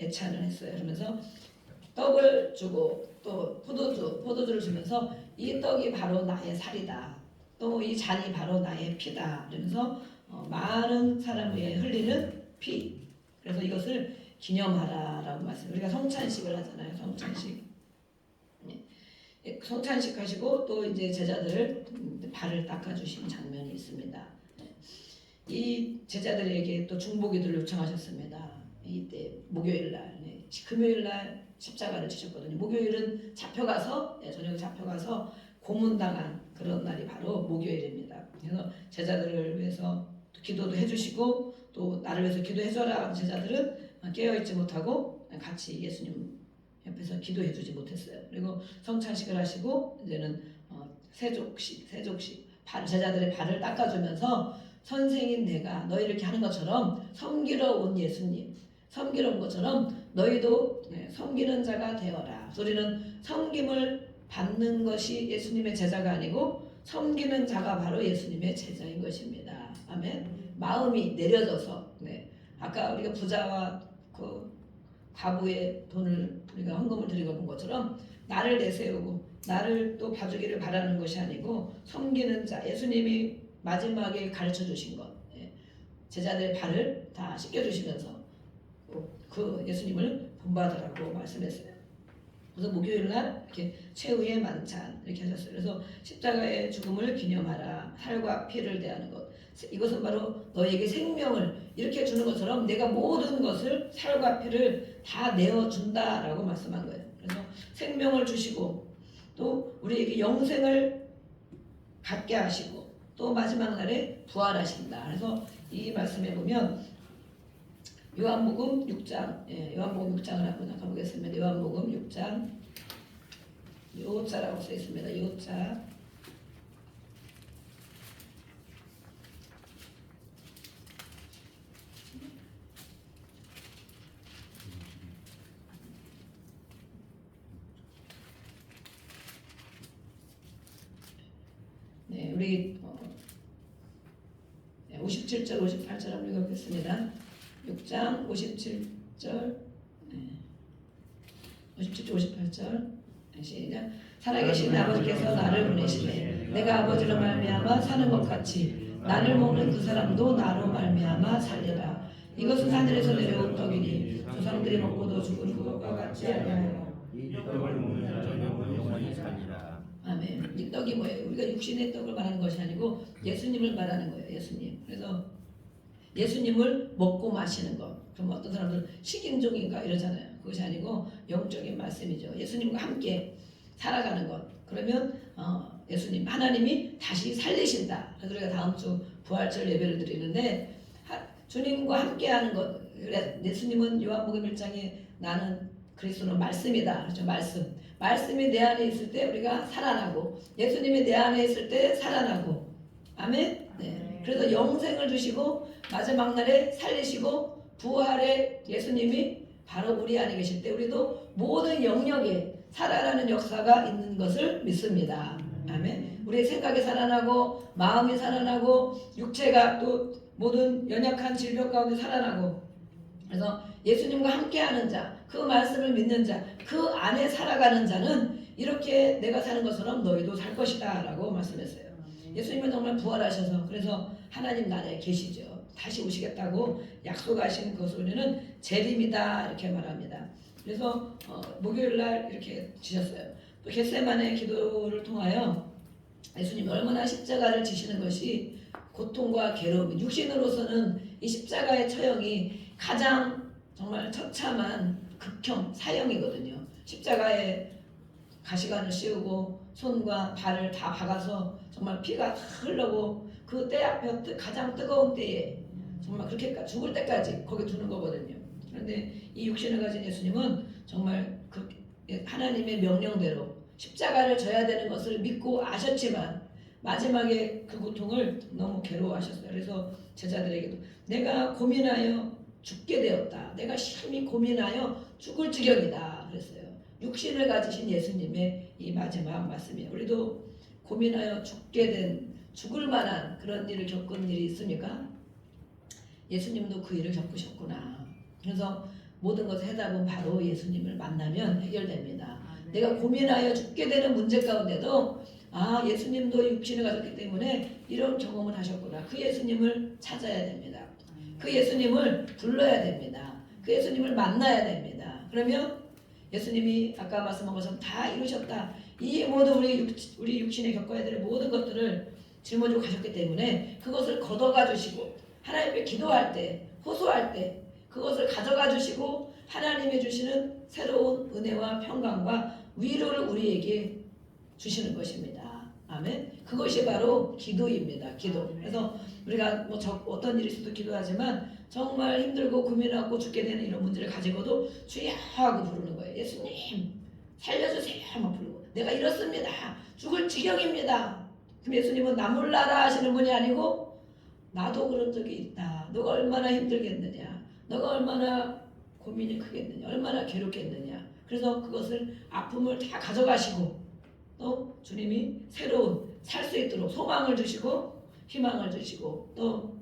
애찬을 했어요. 그러면서 떡을 주고 또 포도주를 주면서 이 떡이 바로 나의 살이다. 또 이 잔이 바로 나의 피다. 그러면서 많은 사람을 위해 흘리는 피. 그래서 이것을 기념하라라고 말씀. 우리가 성찬식을 하잖아요. 성찬식 하시고 또 이제 제자들을 발을 닦아주신 장면이 있습니다. 이 제자들에게 또 중보기도를 요청하셨습니다. 이때 목요일날, 금요일날 십자가를 지셨거든요. 목요일은 잡혀가서 저녁에 잡혀가서 고문당한 그런 날이 바로 목요일입니다. 그래서 제자들을 위해서 기도도 해주시고 또 나를 위해서 기도해줘라 제자들은 깨어있지 못하고 같이 예수님 옆에서 기도해주지 못했어요. 그리고 성찬식을 하시고 이제는 세족식 제자들의 발을 닦아주면서 선생인 내가 너희를 이렇게 하는 것처럼 섬기러 온 예수님 섬기러 온 것처럼 너희도 섬기는 자가 되어라. 우리는 섬김을 받는 것이 예수님의 제자가 아니고 섬기는 자가 바로 예수님의 제자인 것입니다. 아멘. 마음이 내려져서 아까 우리가 부자와 그 과부의 돈을 우리가 헌금을 드리고 본 것처럼 나를 내세우고 나를 또 봐주기를 바라는 것이 아니고 섬기는 자 예수님이 마지막에 가르쳐 주신 것 제자들의 발을 다 씻겨주시면서 그 예수님을 본받으라고 말씀했어요. 그래서 목요일날 이렇게 최후의 만찬 이렇게 하셨어요. 그래서 십자가의 죽음을 기념하라. 살과 피를 대하는 것. 이것은 바로 너에게 생명을 이렇게 주는 것처럼 내가 모든 것을 살과 피를 다 내어준다라고 말씀한 거예요. 그래서 생명을 주시고 또 우리에게 영생을 갖게 하시고 또 마지막 날에 부활하신다. 그래서 이 말씀에 보면 요한복음 6장, 요한복음 6장을 한번 가보겠습니다. 요한복음 6장 요자라고 써 있습니다. 요자. 네, 우리 57절, 58절 한번 읽어보겠습니다. 6장 57절, 57절, 58절 시작. 살아계신 아버지께서 나를 보내시되 내가 아버지로 말미암아 사는 것 같이 나를 먹는 그 사람도 나로 말미암아 살리라. 이것은 하늘에서 내려온 떡이니 조상들이 먹고도 죽은 그것과 같지 않아요. 이 떡을 먹는 자는 영원히 살리라. 아멘. 이 떡이 뭐예요? 우리가 육신의 떡을 말하는 것이 아니고 예수님을 말하는 거예요. 예수님. 그래서 예수님을 먹고 마시는 것. 그럼 어떤 사람들은 식인종인가 이러잖아요. 그것이 아니고 영적인 말씀이죠. 예수님과 함께 살아가는 것. 그러면 예수님 하나님이 다시 살리신다. 그래서 우리가 다음 주 부활절 예배를 드리는데 주님과 함께하는 것. 그래 예수님은 요한복음 1장에 나는 그리스도는 말씀이다. 그렇죠? 말씀이 내 안에 있을 때 우리가 살아나고 예수님이 내 안에 있을 때 살아나고 아멘. 네. 그래서 영생을 주시고 마지막 날에 살리시고 부활의 예수님이 바로 우리 안에 계실 때 우리도 모든 영역에 살아나는 역사가 있는 것을 믿습니다. 아멘. 우리의 생각이 살아나고 마음이 살아나고 육체가 또 모든 연약한 질병 가운데 살아나고 그래서 예수님과 함께하는 자, 그 말씀을 믿는 자, 그 안에 살아가는 자는 이렇게 내가 사는 것처럼 너희도 살 것이다 라고 말씀했어요. 예수님은 정말 부활하셔서 그래서 하나님 나라에 계시죠. 다시 오시겠다고 약속하신 것을 우리는 재림이다 이렇게 말합니다. 그래서 목요일날 이렇게 지셨어요. 또 겟세마네 기도를 통하여 예수님이 얼마나 십자가를 지시는 것이 고통과 괴로움, 육신으로서는 이 십자가의 처형이 가장 정말 처참한 극형 사형이거든요. 십자가에 가시관을 씌우고 손과 발을 다 박아서 정말 피가 흐르고 그 때 앞에 가장 뜨거운 때에 정말 그렇게 죽을 때까지 거기 두는 거거든요. 그런데 이 육신을 가진 예수님은 정말 그 하나님의 명령대로 십자가를 져야 되는 것을 믿고 아셨지만 마지막에 그 고통을 너무 괴로워하셨어요. 그래서 제자들에게도 내가 고민하여 죽게 되었다. 내가 심히 고민하여 죽을 지경이다. 그랬어요. 육신을 가지신 예수님의 이 마지막 말씀이에요. 우리도 고민하여 죽을 만한 그런 일을 겪은 일이 있습니까? 예수님도 그 일을 겪으셨구나. 그래서 모든 것의 해답은 바로 예수님을 만나면 해결됩니다. 내가 고민하여 죽게 되는 문제 가운데도 예수님도 육신을 가졌기 때문에 이런 경험을 하셨구나. 그 예수님을 찾아야 됩니다. 그 예수님을 불러야 됩니다. 그 예수님을 만나야 됩니다. 그러면 예수님이 아까 말씀한 것처럼 다 이루셨다. 이 모든 우리 육신에 겪어야 될 모든 것들을 짊어지고 가셨기 때문에 그것을 걷어가 주시고 하나님께 기도할 때 호소할 때 그것을 가져가 주시고 하나님이 주시는 새로운 은혜와 평강과 위로를 우리에게 주시는 것입니다. 아멘. 그것이 바로 기도입니다. 기도. 그래서 우리가 어떤 일이 있어도 기도하지만 정말 힘들고 고민하고 죽게 되는 이런 문제를 가지고도 주여 하고 부르는 거예요. 예수님 살려주세요 하고 부르고 내가 이렇습니다. 죽을 지경입니다. 그럼 예수님은 나 몰라라 하시는 분이 아니고 나도 그런 적이 있다. 너가 얼마나 힘들겠느냐. 너가 얼마나 고민이 크겠느냐. 얼마나 괴롭겠느냐. 그래서 그것을 아픔을 다 가져가시고 또 주님이 새로운 살 수 있도록 소망을 주시고 희망을 주시고 또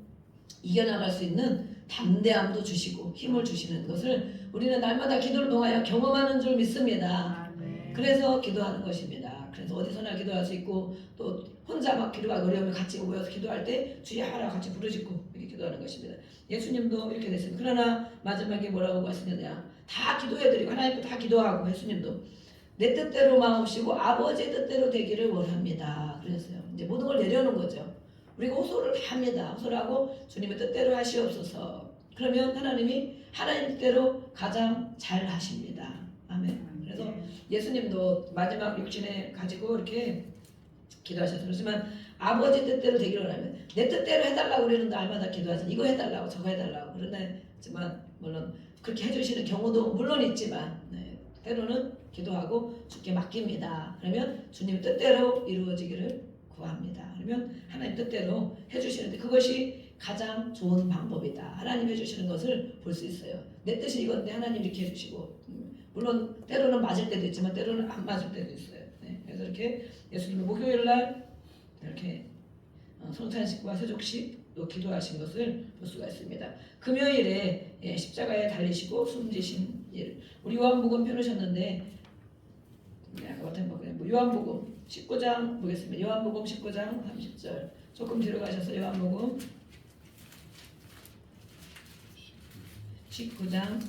이겨나갈 수 있는 담대함도 주시고 힘을 주시는 것을 우리는 날마다 기도를 통하여 경험하는 줄 믿습니다. 그래서 기도하는 것입니다. 그래서 어디서나 기도할 수 있고 또 혼자 막 기도하고 어려우면 같이 모여서 기도할 때 주여 하라 같이 부르짖고 이렇게 기도하는 것입니다. 예수님도 이렇게 됐습니다. 그러나 마지막에 뭐라고 말씀했느냐. 다 기도해드리고 하나님께 다 기도하고 예수님도 내 뜻대로 마옵시고 아버지의 뜻대로 되기를 원합니다. 그랬어요. 이제 모든 걸 내려놓은 거죠. 우리가 호소를 다 합니다. 호소를 하고 주님의 뜻대로 하시옵소서. 그러면 하나님이 하나님 뜻대로 가장 잘 하십니다. 아멘. 그래서 예수님도 마지막 육신에 가지고 이렇게 기도하셨어요. 그렇지만 아버지 뜻대로 되기를 원하면 내 뜻대로 해달라고 우리는 날마다 기도하지. 이거 해달라고 저거 해달라고. 그러지만 물론 그렇게 해주시는 경우도 물론 있지만 때로는 기도하고 주께 맡깁니다. 그러면 주님 뜻대로 이루어지기를 구합니다. 그러면 하나님 뜻대로 해주시는데 그것이 가장 좋은 방법이다. 하나님 해주시는 것을 볼 수 있어요. 내 뜻이 이건데 하나님 이렇게 해주시고 물론 때로는 맞을 때도 있지만 때로는 안 맞을 때도 있어요. 그래서 이렇게 예수님이 목요일날 이렇게 성찬식과 세족식 또 기도하신 것을 볼 수가 있습니다. 금요일에 십자가에 달리시고 숨지신 일 우리 요한복음 펴놓으셨는데 요한복음 19장 보겠습니다. 요한복음 19장 30절 조금 뒤로 가셔서 요한복음 19장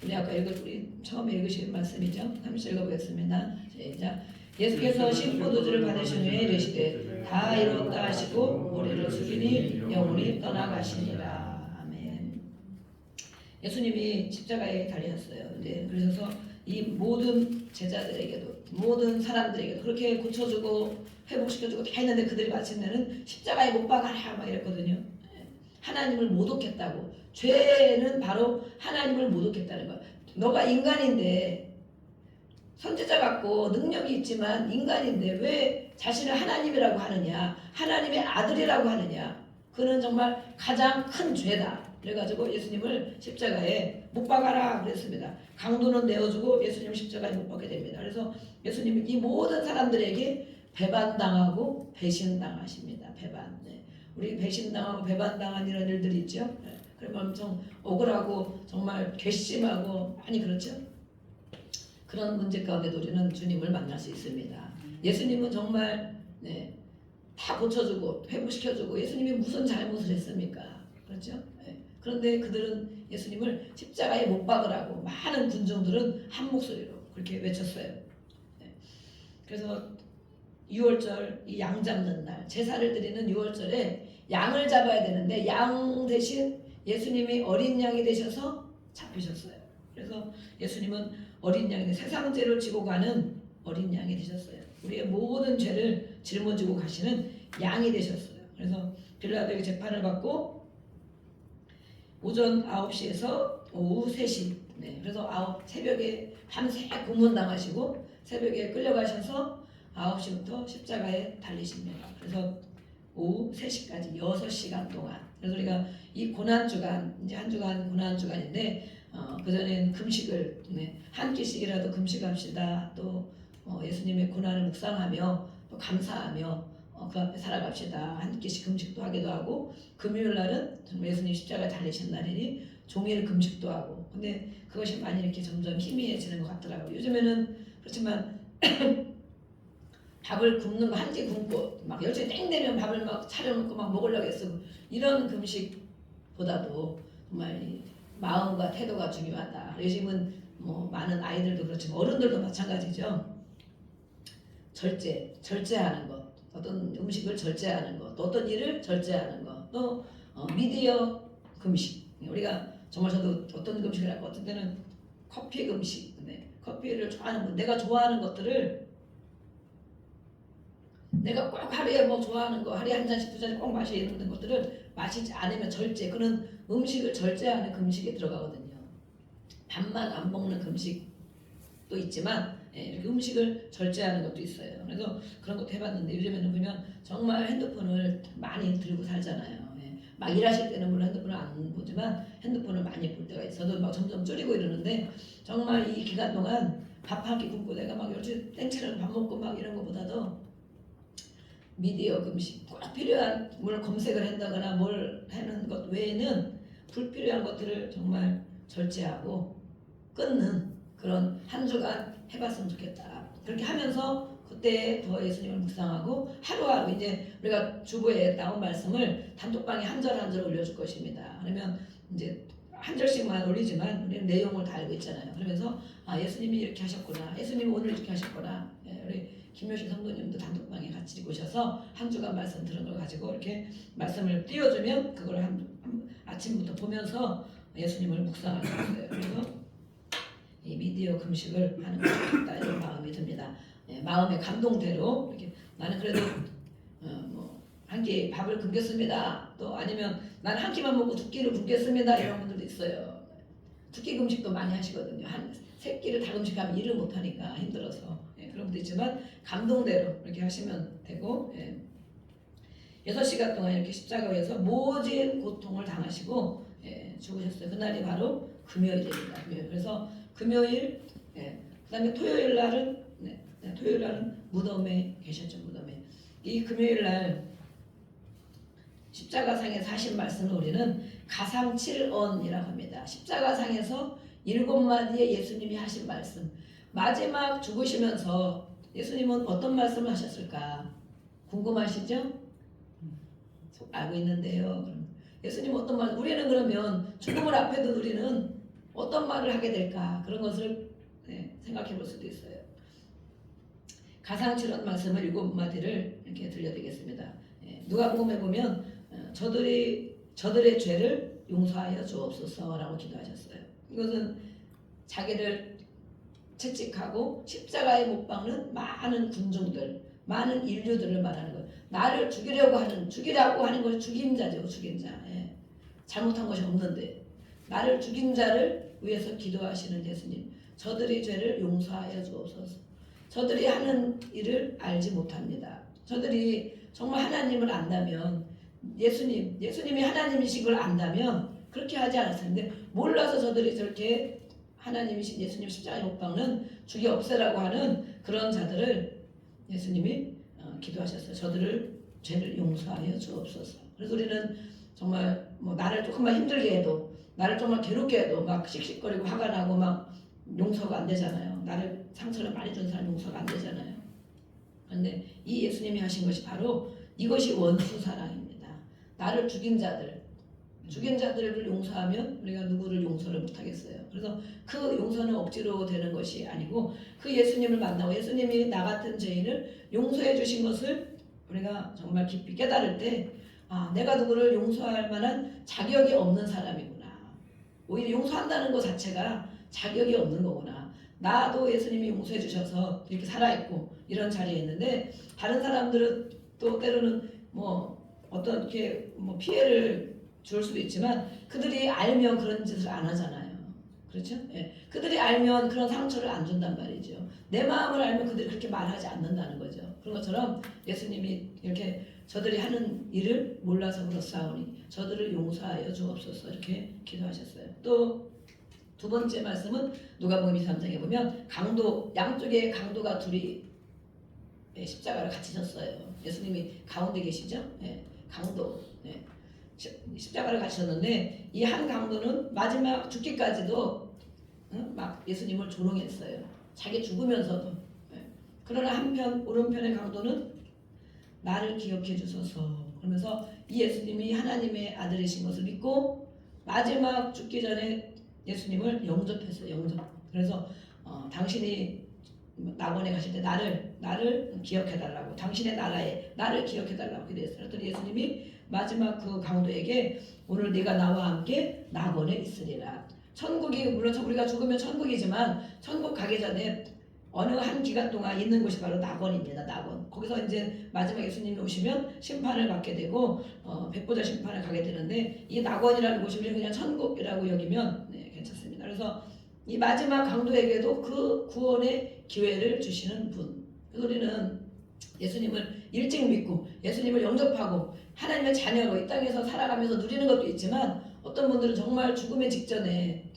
우리 아까 우리 처음에 읽으신 말씀이죠. 30절 읽어보겠습니다. 시작. 예수께서 심포도주를 받으신 후에 이르시되 다 이루었다 하시고 머리를 숙이니 영혼이 떠나가시니라. 아멘. 예수님이 십자가에 달리셨어요. 네, 그래서 이 모든 제자들에게도 모든 사람들에게도 그렇게 고쳐주고 회복시켜주고 다 했는데 그들이 마침내는 십자가에 못 박아라 막 이랬거든요. 하나님을 모독했다고. 죄는 바로 하나님을 모독했다는 거야. 너가 인간인데 선지자 같고 능력이 있지만 인간인데 왜 자신을 하나님이라고 하느냐, 하나님의 아들이라고 하느냐. 그는 정말 가장 큰 죄다. 그래가지고 예수님을 십자가에 못 박아라 그랬습니다. 강도는 내어주고 예수님 십자가에 못 박게 됩니다. 그래서 예수님이 이 모든 사람들에게 배반당하고 배신당하십니다. 배반. 네. 우리 배신당하고 배반당한 이런 일들이 있죠. 네. 그러면 엄청 억울하고 정말 괘씸하고 많이 그렇죠. 그런 문제 가운데도 우리는 주님을 만날 수 있습니다. 예수님은 정말 네, 다 고쳐주고 회복시켜주고 예수님이 무슨 잘못을 했습니까? 그렇죠? 네. 그런데 그들은 예수님을 십자가에 못 박으라고 많은 군중들은 한 목소리로 그렇게 외쳤어요. 네. 그래서 6월절 이 양 잡는 날 제사를 드리는 6월절에 양을 잡아야 되는데 양 대신 예수님이 어린 양이 되셔서 잡히셨어요. 그래서 예수님은 어린 양이 세상 죄를 지고 가는 어린 양이 되셨어요. 우리의 모든 죄를 짊어지고 가시는 양이 되셨어요. 그래서 빌라도에게 재판을 받고 오전 9시에서 오후 3시 네, 그래서 새벽에 밤새 고문당하시고 새벽에 끌려가셔서 9시부터 십자가에 달리십니다. 그래서 오후 3시까지 6시간 동안. 그래서 우리가 이 고난주간, 이제 한 주간 고난주간인데 그전엔 금식을 한 끼씩이라도 금식합시다. 또 예수님의 고난을 묵상하며 또 감사하며 그 앞에 살아갑시다. 한 끼씩 금식도 하기도 하고 금요일 날은 정말 예수님 십자가에 달리신 날이니 종일 금식도 하고 근데 그것이 많이 이렇게 점점 희미해지는 것 같더라고요. 요즘에는 그렇지만 밥을 굶는 거 한 끼 굶고 막 10시 땡 되면 밥을 막 차려놓고 막 먹으려고 했어. 이런 금식보다도 정말 이 마음과 태도가 중요하다. 요즘은 뭐 많은 아이들도 그렇지만 어른들도 마찬가지죠. 절제하는 것, 어떤 음식을 절제하는 것, 또 어떤 일을 절제하는 것, 또 미디어 금식. 우리가 정말 저도 어떤 금식을 할까 어떤 때는 커피 금식. 네. 커피를 좋아하는 것, 내가 좋아하는 것들을 내가 꼭 하루에 뭐 좋아하는 거 하루에 한 잔씩 두 잔씩 꼭 마셔 이런 것들을 마시지 않으면 절제. 그는 음식을 절제하는 금식에 들어가거든요. 밥만 안 먹는 금식도 있지만 이렇게 음식을 절제하는 것도 있어요. 그래서 그런 것도 해봤는데 요즘에는 보면 정말 핸드폰을 많이 들고 살잖아요. 막 일하실 때는 물론 핸드폰을 안 보지만 핸드폰을 많이 볼 때가 있어요. 저도 막 점점 줄이고 이러는데 정말 이 기간 동안 밥 한 끼 굶고 내가 막 열심히 땡처럼 밥 먹고 막 이런 것보다도 미디어 금식 꼭 필요한 뭘 검색을 한다거나 뭘 하는 것 외에는 불필요한 것들을 정말 절제하고 끊는 그런 한 주간 해봤으면 좋겠다. 그렇게 하면서 그때 더 예수님을 묵상하고 하루하루 이제 우리가 주보에 나온 말씀을 단톡방에 한 절 한 절 올려줄 것입니다. 그러면 이제 한 절씩만 올리지만 우리는 내용을 다 알고 있잖아요. 그러면서 예수님이 이렇게 하셨구나. 예수님이 오늘 이렇게 하셨구나. 우리 김효신 성도님도 단톡방에 같이 오셔서 한 주간 말씀 들은 걸 가지고 이렇게 말씀을 띄워주면 그걸 아침부터 보면서 예수님을 묵상할 수 있어요. 그래서 이 미디어 금식을 하는 것이 좋다 이런 마음이 듭니다. 마음의 감동대로 이렇게 나는 그래도 뭐 한 끼 밥을 굶겠습니다. 또 아니면 나는 한 끼만 먹고 두 끼를 굶겠습니다. 이런 분들도 있어요. 두 끼 금식도 많이 하시거든요. 한 세 끼를 다 금식하면 일을 못 하니까 힘들어서 그런 것도 있지만 감동대로 이렇게 하시면 되고 6시간 동안 이렇게 십자가에서 모진 고통을 당하시고 죽으셨어요. 그날이 바로 금요일입니다. 금요일. 그래서 금요일, 그다음에 토요일 날은 토요일 날은 무덤에 계셨죠. 무덤에 이 금요일 날 십자가상에서 하신 말씀을 우리는 가상칠언이라고 합니다. 십자가상에서 7마디의 예수님이 하신 말씀. 마지막 죽으시면서 예수님은 어떤 말씀을 하셨을까? 궁금하시죠? 알고 있는데요. 그럼 예수님 어떤 말? 우리는 그러면 죽음을 앞에 둔 우리는 어떤 말을 하게 될까? 그런 것을 생각해 볼 수도 있어요. 가상칠언 말씀을 7마디를 이렇게 들려드리겠습니다. 누가복음에 보면 저들의 죄를 용서하여 주옵소서라고 기도하셨어요. 이것은 자기를 채찍하고 십자가에 못 박는 많은 군중들, 많은 인류들을 말하는 거예요. 나를 죽이라고 하는 것이 죽인 자죠, 죽인 자. 잘못한 것이 없는데 나를 죽인 자를 위해서 기도하시는 예수님. 저들의 죄를 용서하여 주옵소서. 저들이 하는 일을 알지 못합니다. 저들이 정말 하나님을 안다면 예수님이 하나님이신 걸 안다면 그렇게 하지 않았을 텐데 몰라서 저들이 저렇게 하나님이신 예수님 십자가에 못 박는 죽여 없애라고 하는 그런 자들을 예수님이 기도하셨어요. 저들을 죄를 용서하여 주옵소서. 그래서 우리는 정말 뭐 나를 조금만 힘들게 해도 나를 정말 괴롭게 해도 막 씩씩거리고 화가 나고 막 용서가 안 되잖아요. 나를 상처를 많이 준 사람 용서가 안 되잖아요. 그런데 이 예수님이 하신 것이 바로 이것이 원수 사랑입니다. 나를 죽인 자들을 용서하면 우리가 누구를 용서를 못하겠어요. 그래서 그 용서는 억지로 되는 것이 아니고 그 예수님을 만나고 예수님이 나 같은 죄인을 용서해 주신 것을 우리가 정말 깊이 깨달을 때 내가 누구를 용서할 만한 자격이 없는 사람이구나. 오히려 용서한다는 것 자체가 자격이 없는 거구나. 나도 예수님이 용서해 주셔서 이렇게 살아있고 이런 자리에 있는데 다른 사람들은 또 때로는 어떤 이렇게 피해를 줄 수도 있지만 그들이 알면 그런 짓을 안 하잖아요. 그렇죠? 그들이 알면 그런 상처를 안 준단 말이죠. 내 마음을 알면 그들이 그렇게 말하지 않는다는 거죠. 그런 것처럼 예수님이 이렇게 저들이 하는 일을 몰라서 그렇사오니 저들을 용서하여 주옵소서 이렇게 기도하셨어요. 또 두 번째 말씀은 누가복음 23장에 보면 양쪽에 강도가 둘이 십자가를 같이 졌어요. 예수님이 가운데 계시죠? 강도. 십자가를 가셨는데 이 한 강도는 마지막 죽기까지도 막 예수님을 조롱했어요. 자기 죽으면서도. 그러나 한편 오른편의 강도는 나를 기억해 주소서 그러면서 이 예수님이 하나님의 아들이신 것을 믿고 마지막 죽기 전에 예수님을 영접했어요. 영접. 그래서 당신이 낙원에 가실 때 나를 기억해 달라고 당신의 나라에 나를 기억해 달라고 기도했어요. 그랬더니 예수님이 마지막 그 강도에게 오늘 네가 나와 함께 낙원에 있으리라. 천국이 물론 우리가 죽으면 천국이지만 천국 가기 전에 어느 한 기간 동안 있는 곳이 바로 낙원입니다. 낙원. 거기서 이제 마지막 예수님이 오시면 심판을 받게 되고 백보자 심판을 가게 되는데 이 낙원이라는 곳이 우리는 그냥 천국이라고 여기면 괜찮습니다. 그래서 이 마지막 강도에게도 그 구원의 기회를 주시는 분. 그래서 우리는 예수님을 일찍 믿고 예수님을 영접하고 하나님의 자녀로 이 땅에서 살아가면서 누리는 것도 있지만 어떤 분들은 정말 죽음의 직전에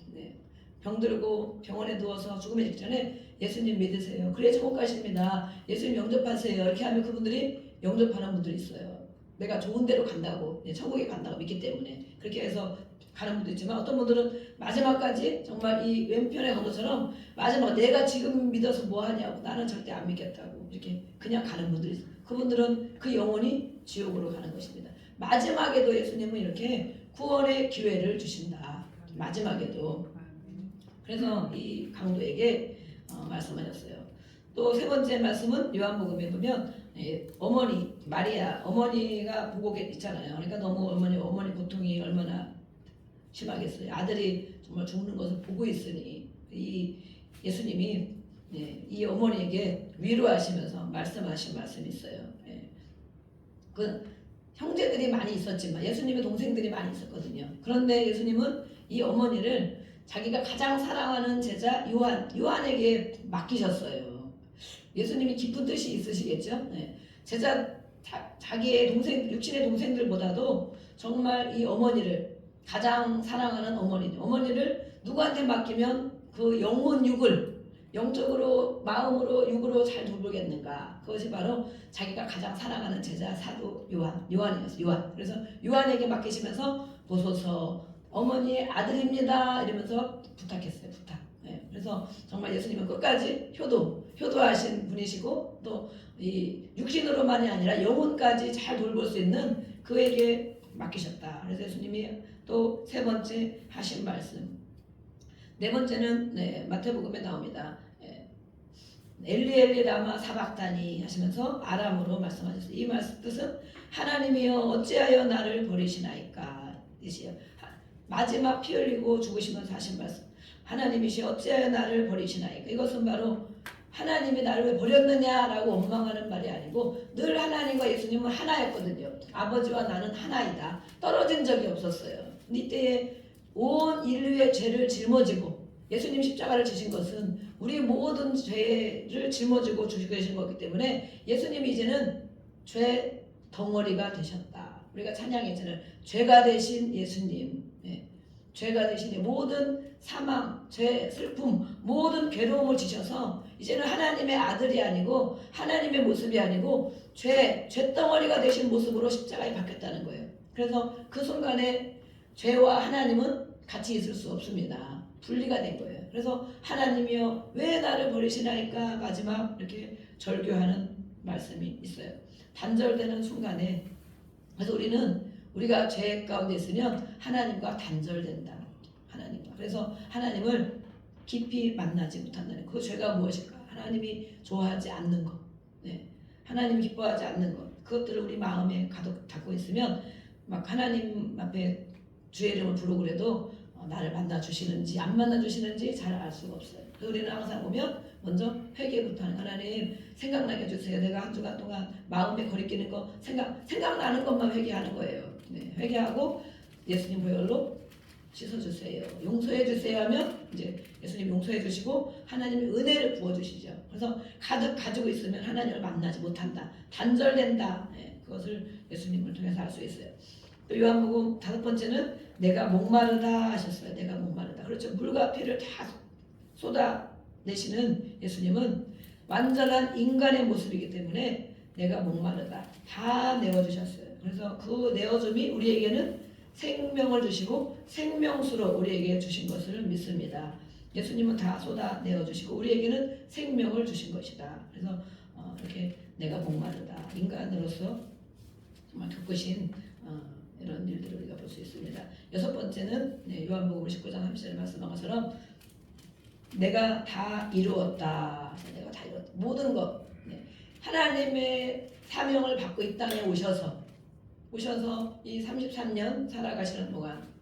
병들고 병원에 누워서 죽음의 직전에 예수님 믿으세요. 그래 천국 가십니다. 예수님 영접하세요. 이렇게 하면 그분들이 영접하는 분들이 있어요. 내가 좋은 데로 간다고 천국에 간다고 믿기 때문에 그렇게 해서 가는 분도 있지만 어떤 분들은 마지막까지 정말 이 왼편의 강도처럼 마지막 내가 지금 믿어서 뭐 하냐고 나는 절대 안 믿겠다고 이렇게 그냥 가는 분들이 있어요. 그분들은 그 영혼이 지옥으로 가는 것입니다. 마지막에도 예수님은 이렇게 구원의 기회를 주신다. 마지막에도. 그래서 이 강도에게 말씀하셨어요. 또 세 번째 말씀은 요한복음에 보면 어머니 마리아 어머니가 보고 있잖아요. 그러니까 너무 어머니 고통이 얼마나 심하겠어요. 아들이 정말 죽는 것을 보고 있으니 이 예수님이 이 어머니에게 위로하시면서 말씀하신 말씀이 있어요. 그 형제들이 많이 있었지만 예수님의 동생들이 많이 있었거든요. 그런데 예수님은 이 어머니를 자기가 가장 사랑하는 제자 요한에게 맡기셨어요. 예수님이 깊은 뜻이 있으시겠죠. 자기의 육신의 동생들보다도 정말 이 어머니를 가장 사랑하는 어머니를 누구한테 맡기면 그 영혼 육을 영적으로 마음으로 육으로 잘 돌보겠는가. 그것이 바로 자기가 가장 사랑하는 제자 사도 요한이었어요. 요한. 그래서 요한에게 맡기시면서 보소서 어머니의 아들입니다 이러면서 부탁했어요. 그래서 정말 예수님은 끝까지 효도하신 분이시고 또 이 육신으로만이 아니라 영혼까지 잘 돌볼 수 있는 그에게 맡기셨다. 그래서 예수님이 또 세 번째 하신 말씀. 네 번째는 마태복음에 나옵니다. 엘리 엘리 라마 사박다니 하시면서 아람으로 말씀하셨어요. 이 뜻은 하나님이여 어찌하여 나를 버리시나이까 이시요. 마지막 피 흘리고 죽으시면서 하신 말씀. 하나님이시 어찌하여 나를 버리시나이까. 이것은 바로 하나님이 나를 왜 버렸느냐라고 원망하는 말이 아니고 늘 하나님과 예수님은 하나였거든요. 아버지와 나는 하나이다. 떨어진 적이 없었어요. 이때에 온 인류의 죄를 짊어지고 예수님 십자가를 지신 것은 우리 모든 죄를 짊어지고 주시고 계신 거기 때문에 예수님이 이제는 죄 덩어리가 되셨다. 우리가 찬양했잖아요. 죄가 되신 예수님, 죄가 되신 모든 사망, 죄, 슬픔, 모든 괴로움을 지셔서 이제는 하나님의 아들이 아니고 하나님의 모습이 아니고 죄덩어리가 되신 모습으로 십자가에 박혔다는 거예요. 그래서 그 순간에 죄와 하나님은 같이 있을 수 없습니다. 분리가 된 거예요. 그래서 하나님이여 왜 나를 버리시나이까 마지막 이렇게 절규하는 말씀이 있어요. 단절되는 순간에 그래서 우리가 죄 가운데 있으면 하나님과 단절된다. 하나님과. 그래서 하나님을 깊이 만나지 못한다는 그 죄가 무엇일까? 하나님이 좋아하지 않는 것, 하나님이 기뻐하지 않는 것, 그것들을 우리 마음에 가득 담고 있으면 막 하나님 앞에 주의 이름을 부르고 그래도 나를 만나 주시는지 안 만나 주시는지 잘 알 수가 없어요. 그래서 우리는 항상 오면 먼저 회개부터 하는 하나님 생각나게 해주세요. 내가 한 주간 동안 마음에 거리끼는 거 생각나는 것만 회개하는 거예요. 회개하고 예수님 보혈로 씻어주세요. 용서해주세요 하면 이제 예수님 용서해주시고 하나님의 은혜를 부어주시죠. 그래서 가득 가지고 있으면 하나님을 만나지 못한다. 단절된다. 그것을 예수님을 통해서 알 수 있어요. 또 요한복음 5번째는 내가 목마르다 하셨어요. 내가 목마르다. 그렇죠. 물과 피를 다 쏟아내시는 예수님은 완전한 인간의 모습이기 때문에 내가 목마르다. 다 내어주셨어요. 그래서 그 내어줌이 우리에게는 생명을 주시고 생명수로 우리에게 주신 것을 믿습니다. 예수님은 다 쏟아내어 주시고 우리에게는 생명을 주신 것이다. 그래서 이렇게 내가 목마르다. 인간으로서 정말 겪으신 이런 일들을 우리가 볼 수 있습니다. 6번째는 요한복음 19장 30절에 말씀한 것처럼 내가 다 이루었다. 내가 다 이루었다. 모든 것. 하나님의 사명을 받고 이 땅에 오셔서 이 33년 살아가시는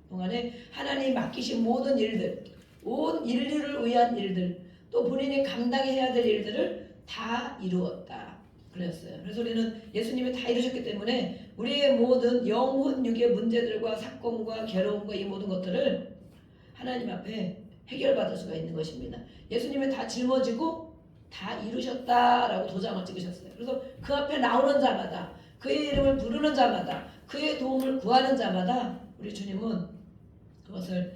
동안에 하나님이 맡기신 모든 일들, 온 인류를 위한 일들, 또 본인이 감당해야 될 일들을 다 이루었다. 그랬어요. 그래서 우리는 예수님이 다 이루셨기 때문에 우리의 모든 영혼, 육의 문제들과 사건과 괴로움과 이 모든 것들을 하나님 앞에 해결받을 수가 있는 것입니다. 예수님이 다 짊어지고 다 이루셨다라고 도장을 찍으셨어요. 그래서 그 앞에 나오는 자마다 그의 이름을 부르는 자마다 그의 도움을 구하는 자마다 우리 주님은 그것을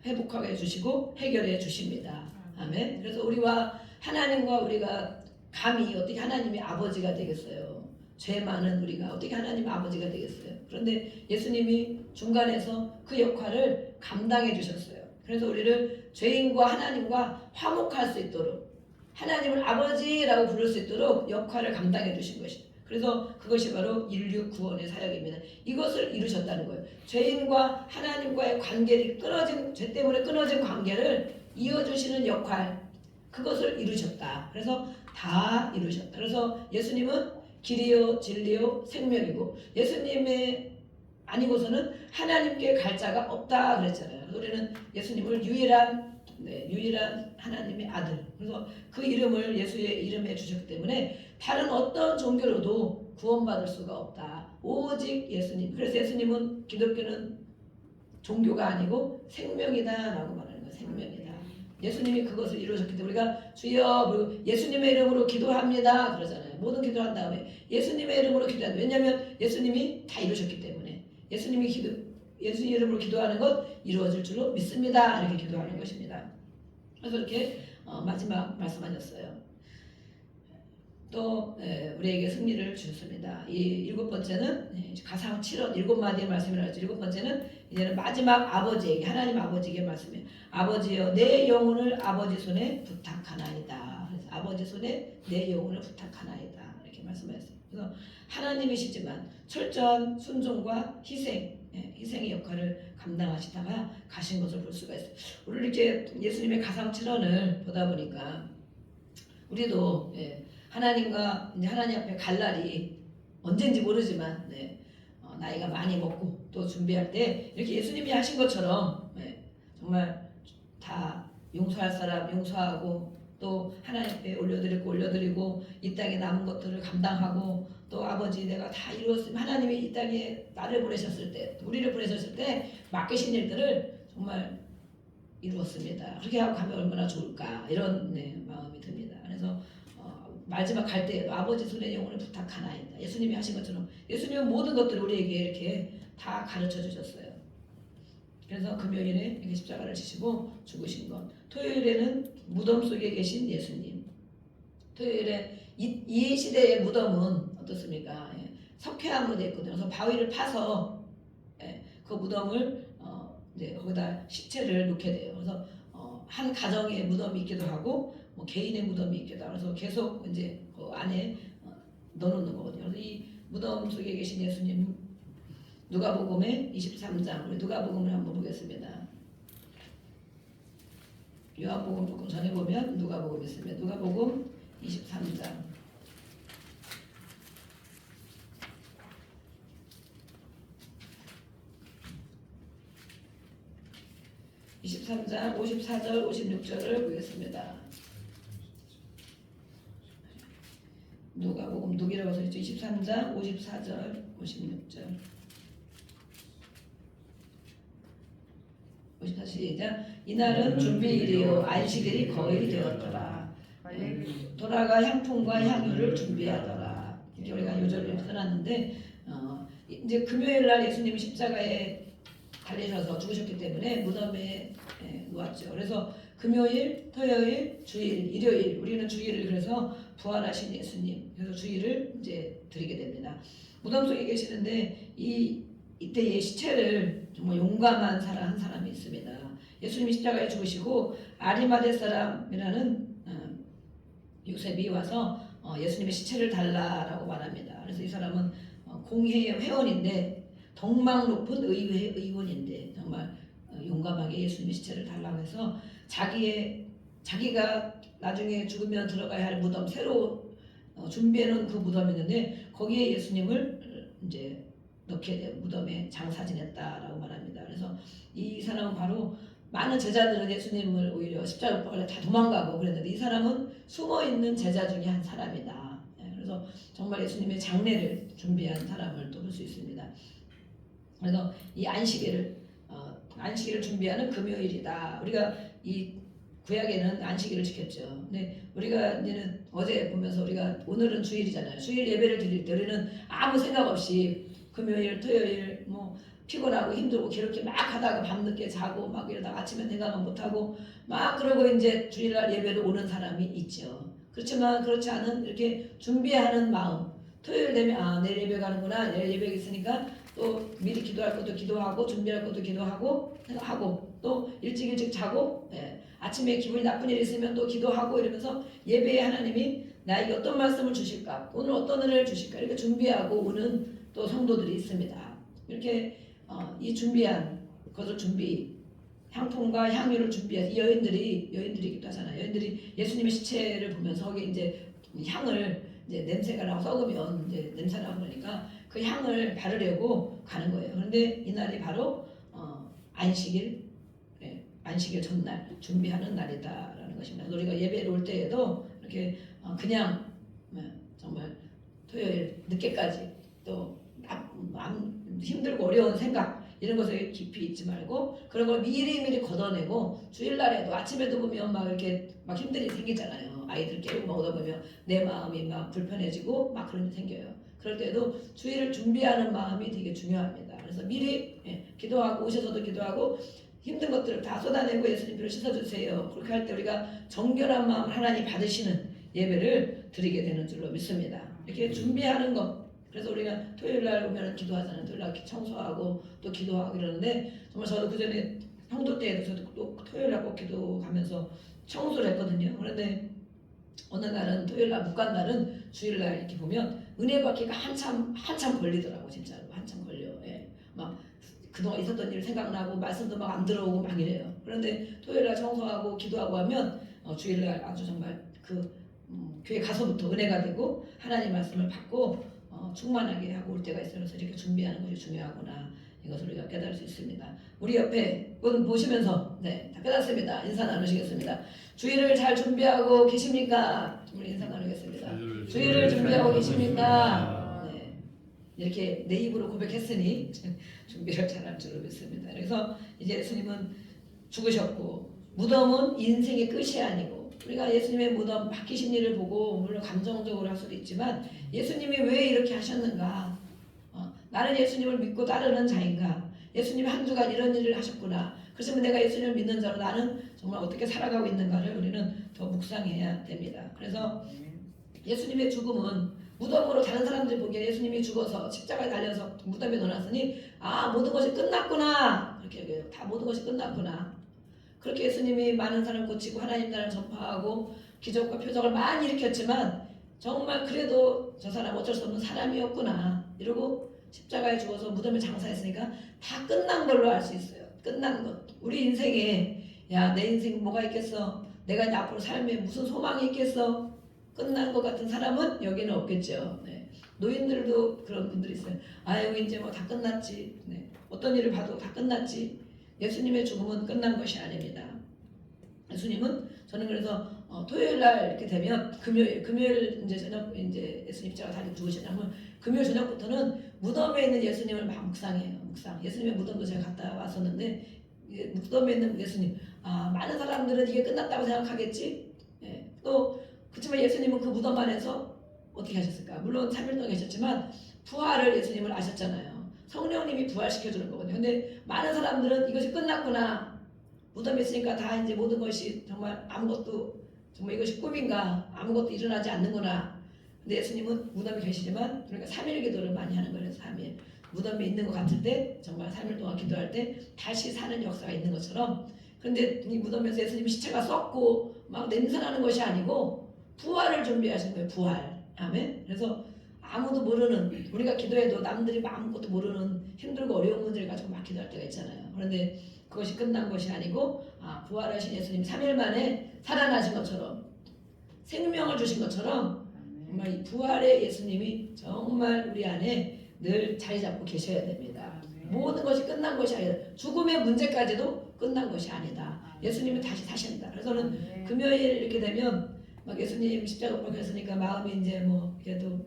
회복하게 해주시고 해결해 주십니다. 아멘. 그래서 우리와 하나님과 우리가 감히 어떻게 하나님이 아버지가 되겠어요? 죄 많은 우리가 어떻게 하나님 아버지가 되겠어요? 그런데 예수님이 중간에서 그 역할을 감당해 주셨어요. 그래서 우리를 죄인과 하나님과 화목할 수 있도록 하나님을 아버지라고 부를 수 있도록 역할을 감당해 주신 것이죠. 그래서 그것이 바로 인류 구원의 사역입니다. 이것을 이루셨다는 거예요. 죄인과 하나님과의 관계를 죄 때문에 끊어진 관계를 이어주시는 역할, 그것을 이루셨다. 그래서 다 이루셨다. 그래서 예수님은 길이요 진리요 생명이고 예수님의 아니고서는 하나님께 갈 자가 없다 그랬잖아요. 우리는 예수님을 유일한 하나님의 아들. 그래서 그 이름을 예수의 이름에 주셨기 때문에 다른 어떤 종교로도 구원받을 수가 없다. 오직 예수님. 그래서 예수님은 기독교는 종교가 아니고 생명이다라고 말하는 거예요. 생명이다. 예수님이 그것을 이루셨기 때문에 우리가 주여 예수님의 이름으로 기도합니다 그러잖아요. 모든 기도한 다음에 예수님의 이름으로 기도한다. 왜냐하면 예수님이 다 이루셨기 때문에 예수님 이름으로 기도하는 것 이루어질 줄로 믿습니다. 이렇게 기도하는 것입니다. 그래서 이렇게 마지막 말씀하셨어요. 또 우리에게 승리를 주셨습니다. 이 7번째는 가상 7원 7마디의 말씀이라 했죠. 7번째는 이제는 마지막 아버지에게 하나님 아버지에게 말씀이에요. 아버지여 내 영혼을 아버지 손에 부탁하나이다. 그래서 아버지 손에 내 영혼을 부탁하나이다. 이렇게 말씀하셨어요. 그래서 하나님이시지만 철저한 순종과 희생의 역할을 감당하시다가 가신 것을 볼 수가 있어요. 오늘 이렇게 예수님의 가상 7원을 보다 보니까 우리도 하나님과 이제 하나님 앞에 갈 날이 언젠지 모르지만 나이가 많이 먹고 또 준비할 때 이렇게 예수님이 하신 것처럼 정말 다 용서할 사람 용서하고 또 하나님 앞에 올려드리고 이 땅에 남은 것들을 감당하고 또 아버지 내가 다 이루었으면 하나님이 이 땅에 나를 보내셨을 때 우리를 보내셨을 때 맡기신 일들을 정말 이루었습니다. 그렇게 하고 가면 얼마나 좋을까 이런 마음이 듭니다. 그래서 마지막 갈 때에도 아버지 손에 영혼을 부탁하나이다. 예수님이 하신 것처럼 예수님은 모든 것들을 우리에게 이렇게 다 가르쳐 주셨어요. 그래서 금요일에 이렇게 십자가를 지시고 죽으신 것. 토요일에는 무덤 속에 계신 예수님. 토요일에 이 시대의 무덤은 어떻습니까? 석회암으로 되어 있거든요. 그래서 바위를 파서 그 무덤을 이제 거기다 시체를 놓게 돼요. 그래서 한 가정의 무덤이 있기도 하고 뭐 개인의 무덤이 있기도 하고 그래서 계속 이제 그 안에 넣어놓는 거거든요. 그래서 이 무덤 속에 계신 예수님 누가복음의 23장 우리 누가복음을 한번 보겠습니다. 요한복음 조금 전에 보면 누가복음 있습니다. 누가복음 23장 23장 54절 56절을 보겠습니다. 누가복음 누기라고 써있죠. 23장 54절 56절 54 시작. 이날은 준비일이요 안식일이 거의 되었더라. 돌아가 향품과 향유를 준비하더라. 이렇게 우리가 요절을 써놨는데 이제 금요일날 예수님이 십자가에 달리셔서 죽으셨기 때문에 무덤에 놓았죠. 그래서 금요일, 토요일, 주일, 일요일 우리는 주일을 그래서 부활하신 예수님 그래서 주일을 이제 드리게 됩니다. 무덤 속에 계시는데 이때의 시체를 정말 용감한 한 사람이 있습니다. 예수님이 십자가에 죽으시고 아리마대 사람이라는 요셉이 와서 예수님의 시체를 달라라고 말합니다. 그래서 이 사람은 공회의 회원인데 덕망 높은 의회 의원인데 정말 용감하게 예수님의 시체를 달라고 해서 자기가 나중에 죽으면 들어가야 할 무덤 새로 준비해놓은 그 무덤이 있는데 거기에 예수님을 이제 넣게 돼 무덤에 장사 지냈다라고 말합니다. 그래서 이 사람은 바로 많은 제자들은 예수님을 오히려 십자가 못 박으려 다 도망가고 그랬는데 이 사람은 숨어있는 제자 중에 한 사람이다. 그래서 정말 예수님의 장례를 준비한 사람을 또 볼 수 있습니다. 그래서 이 안식일을 준비하는 금요일이다. 우리가 이 구약에는 안식일을 지켰죠. 근데 우리가 이제는 어제 보면서 우리가 오늘은 주일이잖아요. 주일 예배를 드릴 때 우리는 아무 생각 없이 금요일, 토요일 뭐 피곤하고 힘들고 그렇게 막 하다가 밤늦게 자고 막 이러다가 아침에 생각은 못하고 막 그러고 이제 주일날 예배를 오는 사람이 있죠. 그렇지만 그렇지 않은 이렇게 준비하는 마음 토요일 되면 내일 예배 가는구나 내일 예배 있으니까 또 미리 기도할 것도 기도하고 준비할 것도 기도하고 하고 또 일찍 자고 아침에 기분이 나쁜 일이 있으면 또 기도하고 이러면서 예배에 하나님이 나에게 어떤 말씀을 주실까 오늘 어떤 은혜를 주실까 이렇게 준비하고 오는 또 성도들이 있습니다. 이렇게 이 준비한 것을 향품과 향유를 준비한 이 여인들이기도 하잖아요. 여인들이 예수님의 시체를 보면서 거기 이제 향을 이제 냄새가 나고 썩으면 이제 냄새 나고 그러니까 그 향을 바르려고 가는 거예요. 그런데 이날이 바로 안식일 전날 준비하는 날이다라는 것입니다. 우리가 예배를 올 때에도 이렇게 그냥 정말 토요일 늦게까지 또 힘들고 어려운 생각 이런 것에 깊이 있지 말고 그런 걸 미리미리 걷어내고 주일날에도 아침에도 보면 막 이렇게 막 힘든 일이 생기잖아요. 아이들 깨우고 먹다 보면 내 마음이 막 불편해지고 막 그런 일이 생겨요. 그럴 때도 주일을 준비하는 마음이 되게 중요합니다. 그래서 미리 기도하고 오셔서도 기도하고 힘든 것들을 다 쏟아내고 예수님으로 씻어주세요. 그렇게 할 때 우리가 정결한 마음을 하나님 받으시는 예배를 드리게 되는 줄로 믿습니다. 이렇게 준비하는 것 그래서 우리가 토요일날 오면 기도하잖아요. 토요일날 청소하고 또 기도하고 이러는데 정말 저도 그전에 형도 때에도 저도 또 토요일날 꼭 기도하면서 청소를 했거든요. 그런데 어느 날은 토요일날 못 간 날은 주일날 이렇게 보면 은혜 받기가 한참 걸리더라고 진짜로 한참 걸려. 막 그동안 있었던 일 생각나고 말씀도 막 안 들어오고 막 이래요. 그런데 토요일날 청소하고 기도하고 하면 주일날 아주 정말 그 교회 가서부터 은혜가 되고 하나님 말씀을 받고 충만하게 하고 올 때가 있어서 이렇게 준비하는 것이 중요하구나. 이것을 우리가 깨달을 수 있습니다. 우리 옆에 분 보시면서 다 깨닫습니다. 인사 나누시겠습니다. 주일을 잘 준비하고 계십니까? 우리 인사 나누겠습니다. 주일을 준비하고 계십니까? 네. 이렇게 내 입으로 고백했으니 준비를 잘할 줄로 믿습니다. 그래서 이제 예수님은 죽으셨고 무덤은 인생의 끝이 아니고 우리가 예수님의 무덤 박히신 일을 보고 물론 감정적으로 할 수도 있지만 예수님이 왜 이렇게 하셨는가? 나는 예수님을 믿고 따르는 자인가? 예수님이 한 주간 이런 일을 하셨구나. 그렇지만 내가 예수님을 믿는 자로 나는 정말 어떻게 살아가고 있는가를 우리는 더 묵상해야 됩니다. 그래서 예수님의 죽음은 무덤으로 다른 사람들이 보기에 예수님이 죽어서 십자가에 달려서 무덤에 넣어놨으니 모든 것이 끝났구나 그렇게 얘기해요. 다 모든 것이 끝났구나. 그렇게 예수님이 많은 사람을 고치고 하나님 나라를 전파하고 기적과 표적을 많이 일으켰지만 정말 그래도 저 사람 어쩔 수 없는 사람이었구나 이러고 십자가에 죽어서 무덤에 장사했으니까 다 끝난 걸로 알 수 있어요. 끝난 것. 우리 인생에 내 인생 뭐가 있겠어? 내가 이제 앞으로 삶에 무슨 소망이 있겠어? 끝난 것 같은 사람은 여기는 없겠죠. 노인들도 그런 분들이 있어요. 아유 이제 뭐 다 끝났지. 어떤 일을 봐도 다 끝났지. 예수님의 죽음은 끝난 것이 아닙니다. 예수님은 저는 그래서 토요일 날 이렇게 되면 금요일 이제 저녁 이제 예수님 십자가 달리고 죽으시냐면 금요일 저녁부터는 무덤에 있는 예수님을 막 묵상해요. 묵상. 예수님의 무덤도 제가 갔다 왔었는데 무덤에 있는 예수님. 많은 사람들은 이게 끝났다고 생각하겠지. 또 그렇지만 예수님은 그 무덤 안에서 어떻게 하셨을까? 물론 3일 동안 계셨지만 부활을 예수님을 아셨잖아요. 성령님이 부활시켜주는 거거든요. 근데 많은 사람들은 이것이 끝났구나. 무덤에 있으니까 다 이제 모든 것이 정말 아무것도 정말 이것이 꿈인가 아무것도 일어나지 않는구나. 근데 예수님은 무덤에 계시지만 그러니까 3일 기도를 많이 하는 거예요. 3일. 무덤에 있는 것 같을 때 정말 3일 동안 기도할 때 다시 사는 역사가 있는 것처럼 그런데 이 무덤에서 예수님이 시체가 썩고 막 냄새나는 것이 아니고 부활을 준비하신 거예요. 부활. 아멘. 그래서 아무도 모르는 우리가 기도해도 남들이 아무것도 모르는 힘들고 어려운 문제를 가지고 막 기도할 때가 있잖아요. 그런데 그것이 끝난 것이 아니고 부활하신 예수님 3일 만에 살아나신 것처럼 생명을 주신 것처럼 정말 이 부활의 예수님이 정말 우리 안에 늘 자리 잡고 계셔야 됩니다. 모든 것이 끝난 것이 아니다. 죽음의 문제까지도 끝난 것이 아니다. 예수님은 다시 사신다. 그래서 저는 금요일 이렇게 되면 막 예수님 십자가 못 박혔으니까 마음이 이제 뭐 그래도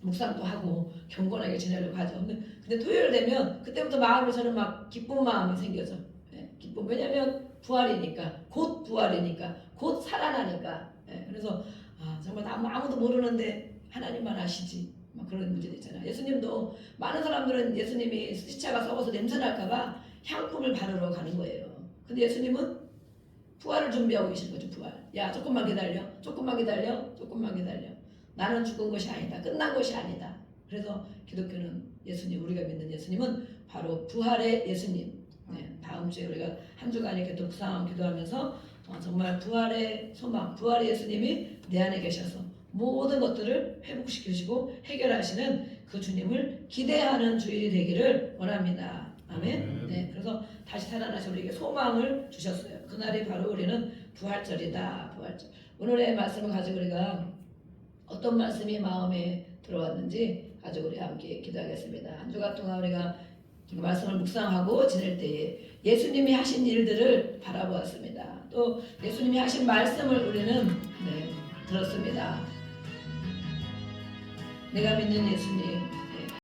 묵상도 하고 경건하게 지내려고 하죠. 근데 토요일 되면 그때부터 마음이 저는 막 기쁜 마음이 생겨져. 기쁨. 왜냐면 부활이니까 곧 부활이니까 곧 살아나니까. 그래서 정말 아무도 모르는데 하나님만 아시지. 막 그런 문제도 있잖아요. 예수님도 많은 사람들은 예수님이 시체가 썩어서 냄새 날까봐 향품을 바르러 가는 거예요. 근데 예수님은 부활을 준비하고 계신 거죠. 부활. 야 조금만 기다려. 조금만 기다려. 조금만 기다려. 나는 죽은 것이 아니다. 끝난 것이 아니다. 그래서 기독교는 예수님 우리가 믿는 예수님은 바로 부활의 예수님. 다음 주에 우리가 한 주간 이렇게 묵상 기도하면서 정말 부활의 소망, 부활의 예수님이 내 안에 계셔서 모든 것들을 회복시키시고 해결하시는 그 주님을 기대하는 주일이 되기를 원합니다. 아멘. 그래서 다시 살아나셔 우리에게 소망을 주셨어요. 그날이 바로 우리는 부활절이다. 부활절. 오늘의 말씀을 가지고 우리가 어떤 말씀이 마음에 들어왔는지 가지고 우리 함께 기도하겠습니다. 한 주간 동안 우리가 말씀을 묵상하고 지낼 때에 예수님이 하신 일들을 바라보았습니다. 또 예수님이 하신 말씀을 우리는 들었습니다. 내가 믿는 예수님